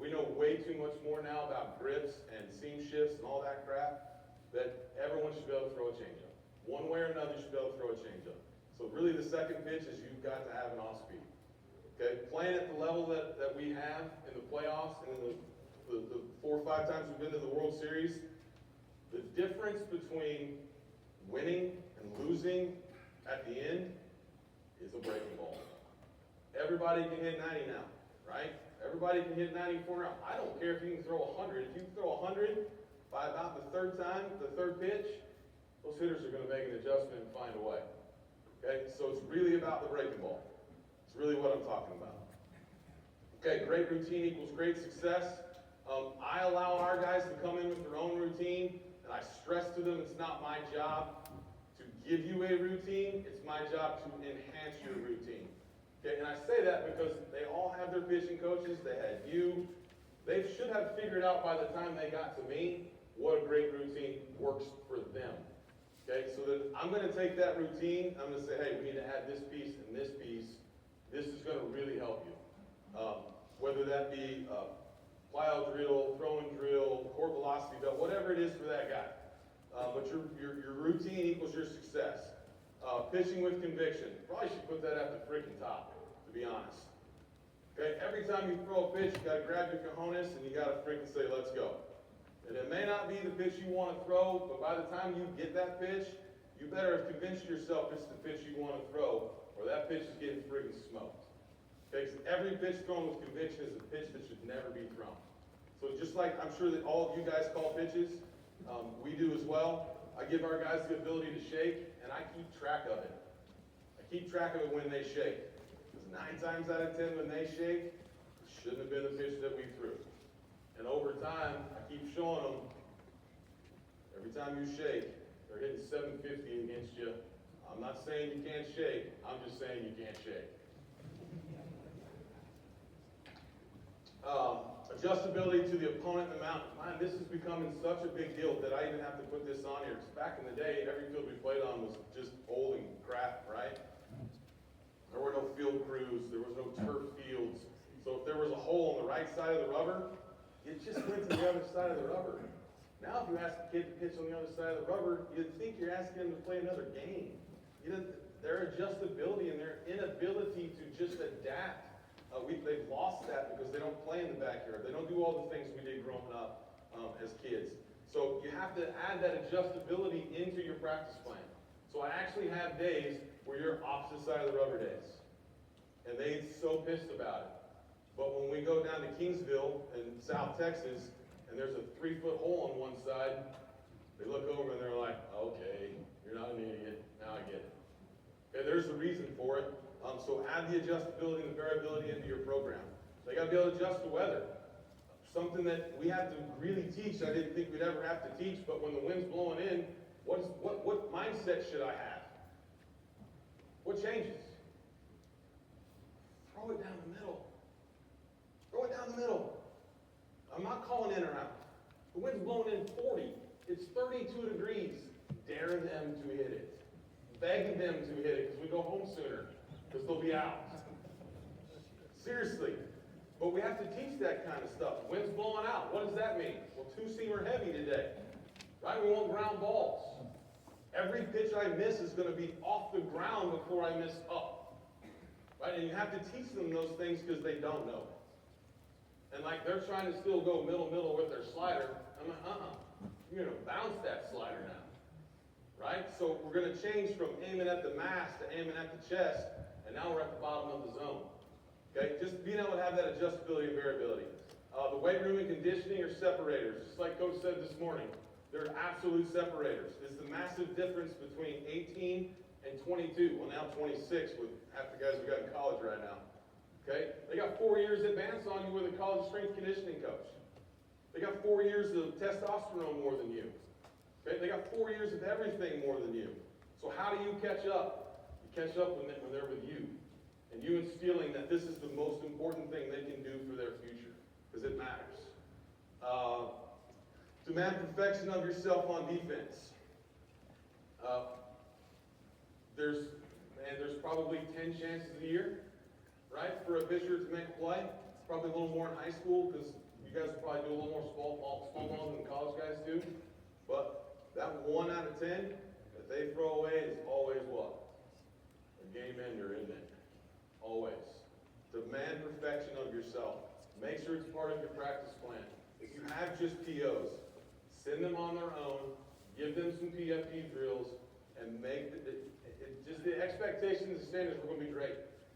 we know way too much more now about grips and seam shifts and all that crap that everyone should be able to throw a changeup. One way or another, you should be able to throw a changeup. So really the 2nd pitch is you've got to have an off speed. Okay, playing at the level that we have in the playoffs and in the 4 or 5 times we've been to the World Series, the difference between winning and losing at the end is a breaking ball. Everybody can hit 90 now, right? Everybody can hit 94 now. I don't care if you can throw 100. If you can throw 100 by about the 3rd time, the 3rd pitch, those hitters are going to make an adjustment and find a way. Okay, so it's really about the breaking ball. It's really what I'm talking about. Okay, great routine equals great success. I allow our guys to come in with their own routine, and I stress to them it's not my job to give you a routine, it's my job to enhance your routine. Okay, and I say that because they all have their pitching coaches, they had you. They should have figured out by the time they got to me what a great routine works for them. Okay, so then I'm going to take that routine, I'm going to say, hey, we need to add this piece and this piece. This is going to really help you. Whether that be plyo drill, throwing drill, core velocity belt, whatever it is for that guy. But your routine equals your success. Pitching with conviction. Probably should put that at the freaking top, to be honest. Okay, every time you throw a pitch, you got to grab your cojones and you got to freaking say, let's go. And it may not be the pitch you want to throw, but by the time you get that pitch, you better have convinced yourself it's the pitch you want to throw, or that pitch is getting friggin' smoked. Okay, 'cause every pitch thrown with conviction is a pitch that should never be thrown. So just like I'm sure that all of you guys call pitches, we do as well. I give our guys the ability to shake, and I keep track of it. I keep track of it when they shake. Because 9 times out of 10 when they shake, it shouldn't have been the pitch that we threw. And over time, I keep showing them, every time you shake, they're hitting 750 against you. I'm not saying you can't shake, I'm just saying you can't shake. Adjustability to the opponent and the mountain. Man, this is becoming such a big deal that I even have to put this on here. Because back in the day, every field we played on was just old and crap, right? There were no field crews, there was no turf fields. So if there was a hole on the right side of the rubber, it just went to the other side of the rubber. Now if you ask the kid to pitch on the other side of the rubber, you'd think you're asking them to play another game. Their adjustability and their inability to just adapt. They've lost that because they don't play in the backyard. They don't do all the things we did growing up as kids. So you have to add that adjustability into your practice plan. So I actually have days where you're opposite side of the rubber days. And they get so pissed about it. But when we go down to Kingsville in South Texas, and there's a 3-foot hole on one side, they look over and they're like, okay, you're not an idiot, now I get it. Okay, there's a reason for it. So add the adjustability and the variability into your program. They got to be able to adjust to weather. Something that we have to really teach, I didn't think we'd ever have to teach, but when the wind's blowing in, what mindset should I have? What changes? Throw it down the middle. Throw it down the middle. I'm not calling in or out. The wind's blowing in 40. It's 32 degrees. Daring them to hit it. Begging them to hit it because we go home sooner. Because they'll be out. Seriously. But we have to teach that kind of stuff. Wind's blowing out. What does that mean? Well, 2-seamer heavy today. Right? We want ground balls. Every pitch I miss is going to be off the ground before I miss up. Right? And you have to teach them those things because they don't know. And like they're trying to still go middle with their slider. I'm like, you're going to bounce that slider now. Right? So we're going to change from aiming at the mass to aiming at the chest. And now we're at the bottom of the zone. Okay? Just being able to have that adjustability and variability. The weight room and conditioning are separators. Just like Coach said this morning, they're absolute separators. It's the massive difference between 18 and 22. Well, now 26 with half the guys we got in college right now. Okay? They got 4 years advance on you with a college strength conditioning coach. They got 4 years of testosterone more than you. Okay? They got 4 years of everything more than you. So how do you catch up? You catch up when they're with you. And you instilling that this is the most important thing they can do for their future. Because it matters. Demand perfection of yourself on defense. There's probably 10 chances a year, right, for a pitcher to make a play. Probably a little more in high school because you guys will probably do a little more small balls than college guys do. But that 1 out of 10 that they throw away is always what? A game ender, isn't it? Always. Demand perfection of yourself. Make sure it's part of your practice plan. If you have just POs, send them on their own, give them some PFD drills, and make just the expectations and standards. We're going to be great.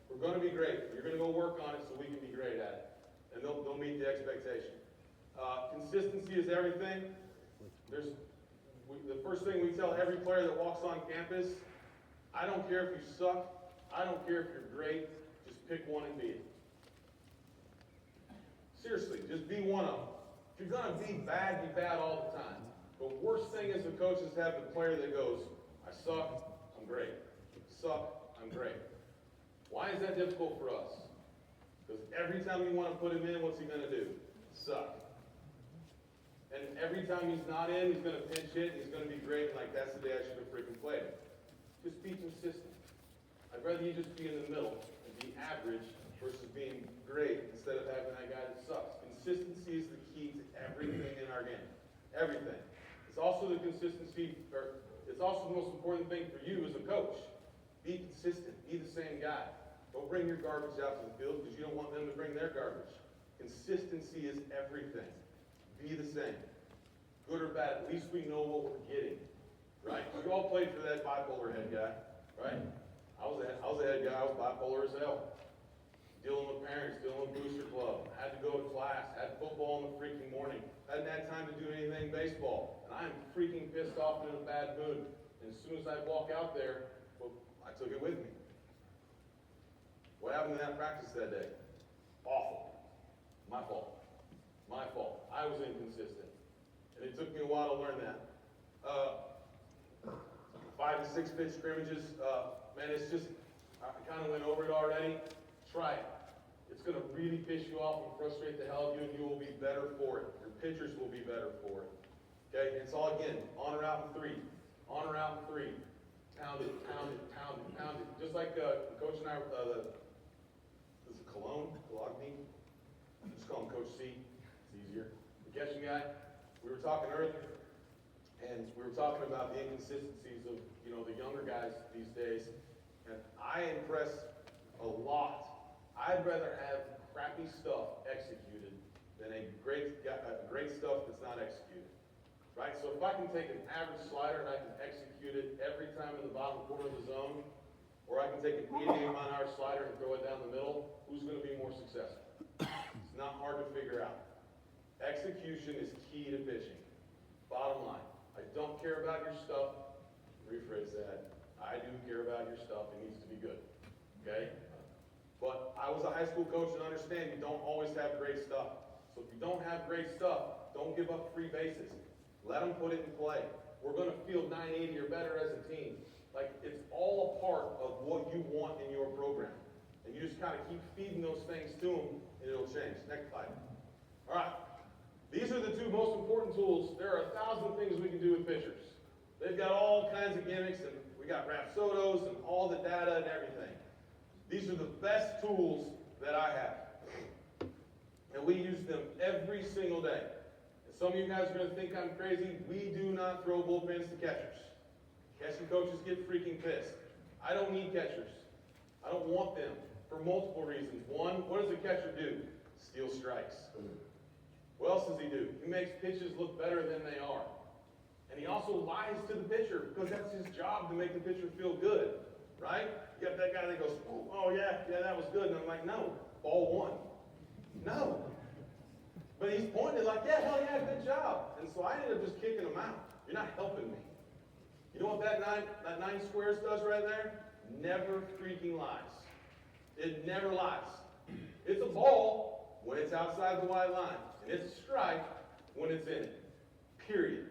We're going to be great. You're going to go work on it so we can be great at it. And they'll meet the expectation. Consistency is everything. The first thing we tell every player that walks on campus, I don't care if you suck. I don't care if you're great. Just pick one and be it. Seriously, just be one of them. If you're going to be bad all the time. The worst thing as a coach is to have the player that goes, I suck, I'm great. Suck, I'm great. Why is that difficult for us? Because every time you want to put him in, what's he going to do? Suck. And every time he's not in, he's going to pinch hit, and he's going to be great, and like, that's the day I should have freaking played him. Just be consistent. I'd rather you just be in the middle and be average versus being great instead of having that guy that sucks. Consistency is the key to everything in our game. Everything. It's also the consistency, or it's also the most important thing for you as a coach. Be consistent. Be the same guy. Don't bring your garbage out to the field because you don't want them to bring their garbage. Consistency is everything. Be the same. good or bad, at least we know what we're getting, right? You all played for that bipolar head guy, right? I was a head guy, I was bipolar as hell. Dealing with parents, dealing with booster club, had to go to class, had football in the freaking morning, hadn't had time to do anything baseball, and I'm freaking pissed off and in a bad mood. And as soon as I walk out there, well, I took it with me. What happened in that practice that day? Awful. My fault. My fault. I was inconsistent. And it took me a while to learn that. 5 to 6 pitch scrimmages, man, it's just, I kind of went over it already. Try it. It's going to really piss you off and frustrate the hell out of you, and you will be better for it. Your pitchers will be better for it. Okay? It's all, again, on or out in 3. On or out in 3. Pound it, pound it, pound it, pound it. Just like Coach and I, is it Cologne? Cologne? Just call him Coach C. It's easier. The catching guy. We were talking earlier, and we were talking about the inconsistencies of, the younger guys these days. And I impress a lot. I'd rather have crappy stuff executed than a great stuff that's not executed. Right? So if I can take an average slider and I can execute it every time in the bottom corner of the zone, or I can take an 88-mile-an-hour slider and throw it down the middle, who's going to be more successful? It's not hard to figure out. Execution is key to pitching. Bottom line, I don't care about your stuff. Rephrase that. I do care about your stuff. It needs to be good. Okay? But I was a high school coach and understand you don't always have great stuff. So if you don't have great stuff, don't give up free bases. Let them put it in play. We're going to field 980 or better as a team. Like, it's all a part of what you want in your program. And you just kind of keep feeding those things to them, and it'll change. Next slide. All right. These are the 2 most important tools. There are 1,000 things we can do with pitchers. They've got all kinds of gimmicks, and we got Rapsodos and all the data and everything. These are the best tools that I have. And we use them every single day. And some of you guys are going to think I'm crazy. We do not throw bullpens to catchers. Catching coaches get freaking pissed. I don't need catchers. I don't want them for multiple reasons. One, what does a catcher do? Steal strikes. What else does he do? He makes pitches look better than they are. And he also lies to the pitcher because that's his job to make the pitcher feel good, right? You got that guy that goes, oh yeah, that was good. And I'm like, no, ball 1. No. But he's pointed like, yeah, hell yeah, good job. And so I ended up just kicking him out. You're not helping me. You know what that nine squares does right there? Never freaking lies. It never lies. It's a ball when it's outside the white line. And it's a strike when it's in it. Period.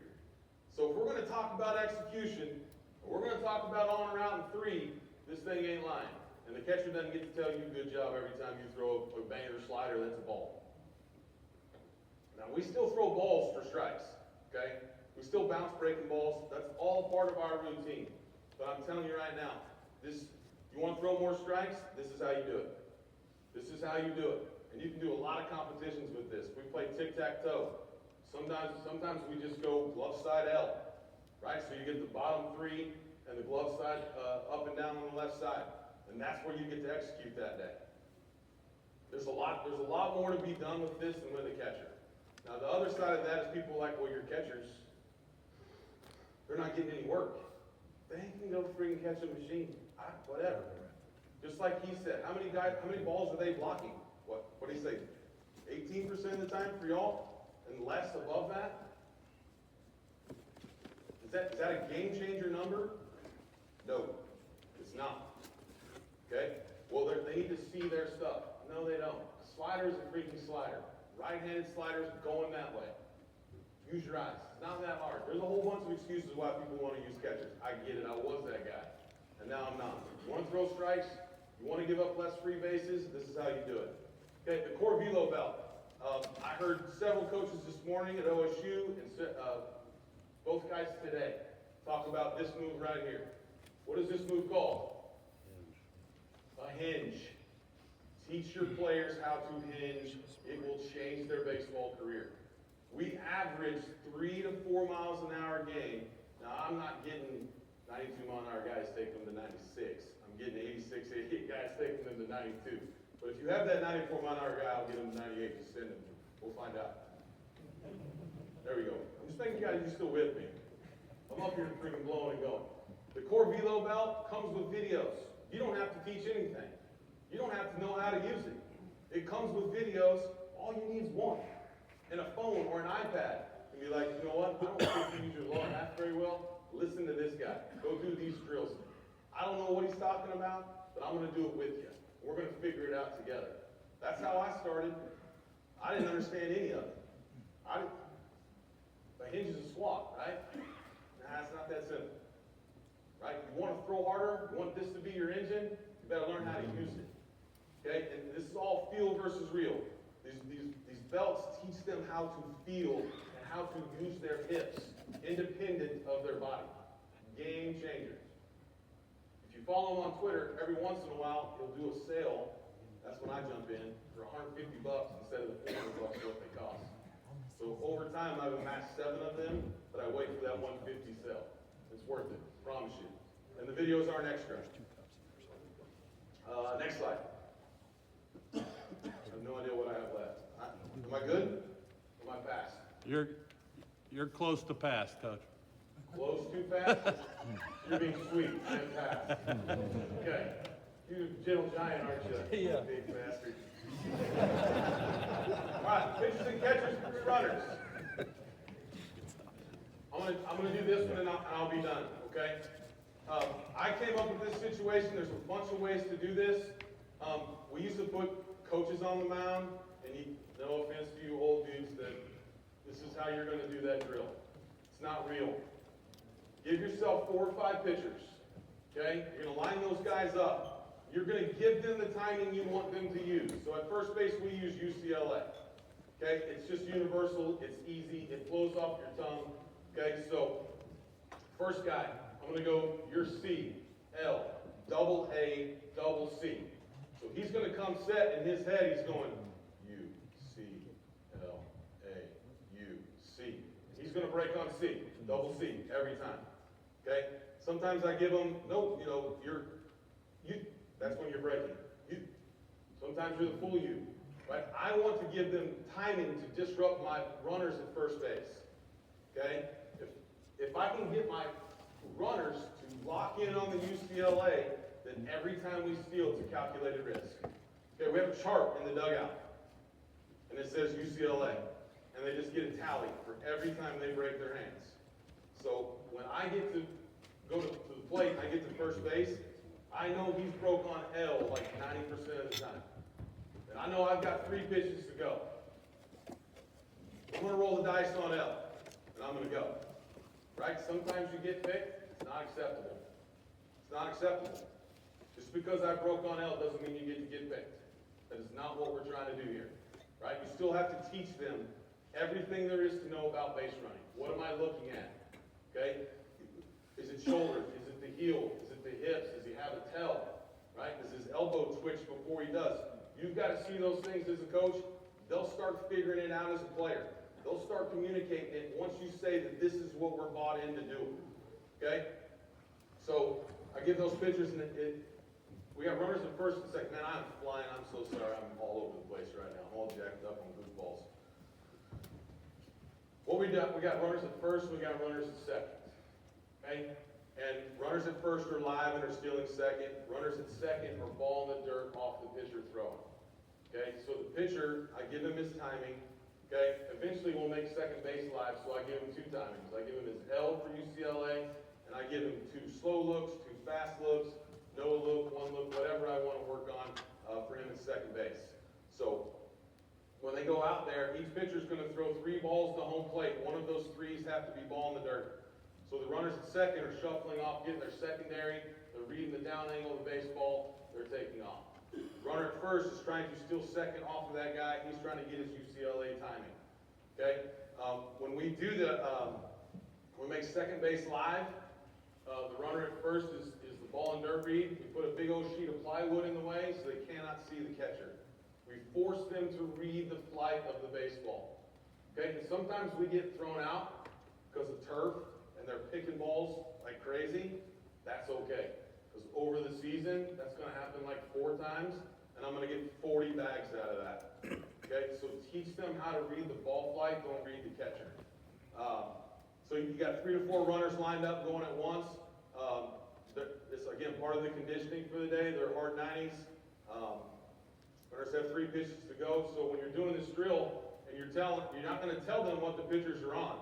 So if we're going to talk about execution, or we're going to talk about on or out in 3, this thing ain't lying. And the catcher doesn't get to tell you good job every time you throw a banger slider that's a ball. Now, we still throw balls for strikes, okay? We still bounce breaking balls. That's all part of our routine. But I'm telling you right now, you want to throw more strikes? This is how you do it. This is how you do it. And you can do a lot of competitions with this. We play tic-tac-toe. Sometimes we just go glove side L, right? So you get the bottom 3 and the glove side up and down on the left side. And that's where you get to execute that day. There's a lot more to be done with this than with a catcher. Now the other side of that is people like, well, your catchers, they're not getting any work. They can go freaking catch a machine. Whatever. Just like he said, how many balls are they blocking? What do you say? 18% of the time for y'all? And less above that? Is that a game changer number? No, it's not. Okay? Well, they need to see their stuff. No, they don't. A slider is a freaking slider. Right-handed sliders going that way. Use your eyes. It's not that hard. There's a whole bunch of excuses why people want to use catchers. I get it. I was that guy. And now I'm not. You want to throw strikes? You want to give up less free bases? This is how you do it. Okay, the core velo belt. I heard several coaches this morning at OSU and both guys today talk about this move right here. What is this move called? A hinge. Teach your players how to hinge. It will change their baseball career. We average 3 to 4 miles an hour game. Now, I'm not getting 92 mile an hour guys take them to 96. I'm getting 86, 88 guys taking them to 92. But if you have that 94 mile an hour guy, I'll get him to 98. Just send him. We'll find out. There we go. I'm just making you guys, you're still with me. I'm up here freaking blowing and going. The core velo belt comes with videos. You don't have to teach anything. You don't have to know how to use it. It comes with videos. All you need is one. And a phone or an iPad. And be like, you know what? I don't think you use your lower half very well. Listen to this guy. Go do these drills. I don't know what he's talking about, but I'm going to do it with you. We're going to figure it out together. That's how I started. I didn't understand any of it. The hinge is a squat, right? Nah, it's not that simple. Right? You want to throw harder, you want this to be your engine, you better learn how to use it. Okay? And this is all feel versus real. These belts teach them how to feel and how to use their hips independent of their body. Game changers. If you follow him on Twitter, every once in a while he'll do a sale. That's when I jump in for $150 instead of the $400 what they cost. So over time I've amassed 7 of them, but I wait for that $150 sale. It's worth it, promise you. And the videos aren't extra. Next slide. I have no idea what I have left. Am I good? Am I fast? You're close to pass, Coach. Close too fast? You're being sweet. I'm fast. Okay. You're a gentle giant, aren't you? Yeah. Big bastard. All right, pitchers and catchers, runners. I'm gonna do this one and I'll be done, okay? I came up with this situation. There's a bunch of ways to do this. We used to put coaches on the mound, and no offense to you old dudes, that this is how you're gonna do that drill. It's not real. Give yourself 4 or 5 pitchers, okay? You're gonna line those guys up. You're gonna give them the timing you want them to use. So at first base, we use UCLA, okay? It's just universal, it's easy, it flows off your tongue, okay? So, first guy, I'm gonna go your C, L, double A, double C. So he's gonna come set in his head, he's going U, C, L, A, U, C. He's gonna break on C, double C, every time, okay? Sometimes I give him, nope, you're U, that's when you're breaking, U. Sometimes you're the full U, right? I want to give them timing to disrupt my runners at first base, okay? If I can get my runners to lock in on the UCLA, then every time we steal, it's a calculated risk. Okay, we have a chart in the dugout, and it says UCLA, and they just get a tally for every time they break their hands. So when I get to go to the plate, I get to first base, I know he's broke on L like 90% of the time. And I know I've got 3 pitches to go. I'm going to roll the dice on L, and I'm going to go. Right? Sometimes you get picked, it's not acceptable. It's not acceptable. Just because I broke on L doesn't mean you get to get picked. That is not what we're trying to do here. Right? You still have to teach them everything there is to know about base running. What am I looking at? Okay? Is it shoulder? Is it the heel? Is it the hips? Does he have a tell? Right? Does his elbow twitch before he does? You've got to see those things as a coach. They'll start figuring it out as a player. They'll start communicating it once you say that this is what we're bought in to do. Okay? So I give those pitchers, and we got runners at first and second. Man, I'm flying. I'm so sorry. I'm all over the place right now. I'm all jacked up on goofballs. What we got runners at first, we got runners at second. Okay? And runners at first are live and are stealing second. Runners at second are ball in the dirt off the pitcher throwing. Okay? So the pitcher, I give him his timing. Okay, eventually we'll make second base live, so I give him 2 timings. I give him his L for UCLA, and I give him 2 slow looks, 2 fast looks, no look, 1 look, whatever I want to work on for him at second base. So when they go out there, each pitcher's going to throw 3 balls to home plate. One of those 3s have to be ball in the dirt. So the runners at second are shuffling off, getting their secondary, they're reading the down angle of the baseball, they're taking off. Runner at first is trying to steal second off of that guy. He's trying to get his UCLA timing. Okay? When we do we make second base live, the runner at first is the ball and dirt read. We put a big old sheet of plywood in the way so they cannot see the catcher. We force them to read the flight of the baseball. Okay? And sometimes we get thrown out because of turf and they're picking balls like crazy. That's okay. Because over the season, that's going to happen like 4 times, and I'm going to get 40 bags out of that. Okay, so teach them how to read the ball flight, don't read the catcher. So you got 3 to 4 runners lined up going at once. It's again part of the conditioning for the day. They're hard 90s. Runners have 3 pitches to go. So when you're doing this drill and you're not going to tell them what the pitchers are on.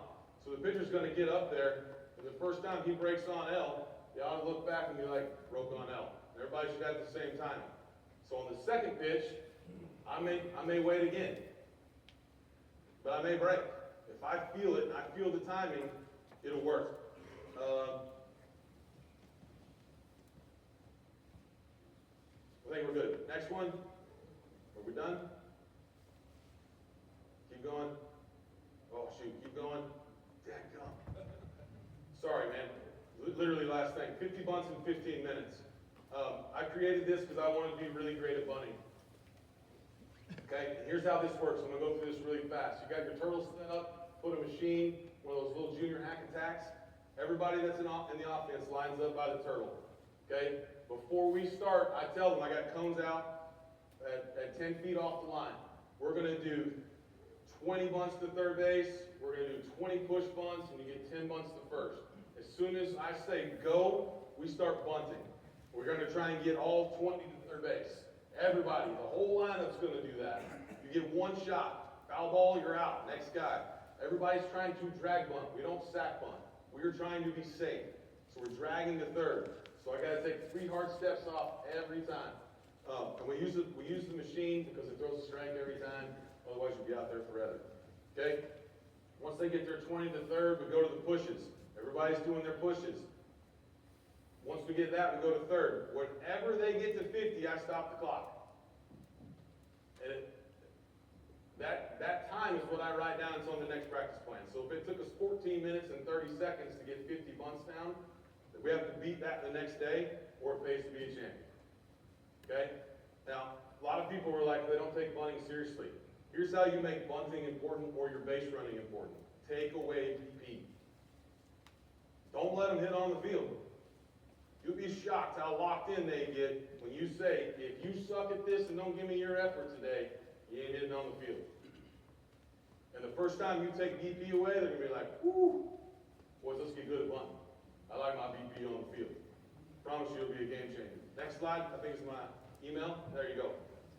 So the pitcher's going to get up there, and the first time he breaks on L, you ought to look back and be like, broke on L. Everybody should have the same timing. So on the second pitch, I may wait again, but I may break. If I feel it and I feel the timing, it'll work. I think we're good. Next one. Are we done? Keep going. Oh shoot, keep going. Dadgum. Sorry, man. Literally last thing. 50 bunts in 15 minutes. I created this because I wanted to be really great at bunting. Okay, and here's how this works. I'm going to go through this really fast. You got your turtles set up, put a machine, one of those little junior hack attacks. Everybody that's in the offense lines up by the turtle. Okay, before we start, I tell them I got cones out at 10 feet off the line. We're going to do 20 bunts to third base. We're going to do 20 push bunts, and you get 10 bunts to first. As soon as I say go, we start bunting. We're going to try and get all 20 to third base. Everybody, the whole lineup's going to do that. You get one shot. Foul ball, you're out. Next guy. Everybody's trying to drag bunt. We don't sack bunt. We're trying to be safe. So we're dragging to third. So I got to take 3 hard steps off every time. And we use the machine because it throws a strike every time. Otherwise, you'll be out there forever. Okay? Once they get their 20 to third, we go to the pushes. Everybody's doing their pushes. Once we get that, we go to third. Whenever they get to 50, I stop the clock. And that time is what I write down. It's on the next practice plan. So if it took us 14 minutes and 30 seconds to get 50 bunts down, we have to beat that the next day, or it pays to be a champion. Okay? Now, a lot of people were like, they don't take bunting seriously. Here's how you make bunting important or your base running important. Take away BP. Don't let them hit on the field. You'll be shocked how locked in they get when you say, if you suck at this and don't give me your effort today, you ain't hitting on the field. And the first time you take BP away, they're going to be like, whoo, boys, let's get good at bunting. I like my BP on the field. Promise you it'll be a game changer. Next slide, I think it's my email. There you go.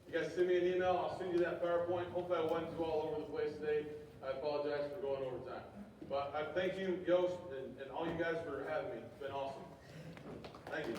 You guys send me an email, I'll send you that PowerPoint. Hopefully I wasn't too all over the place today. I apologize for going over time. But I thank you, Yost, and all you guys for having me. It's been awesome. Thank you.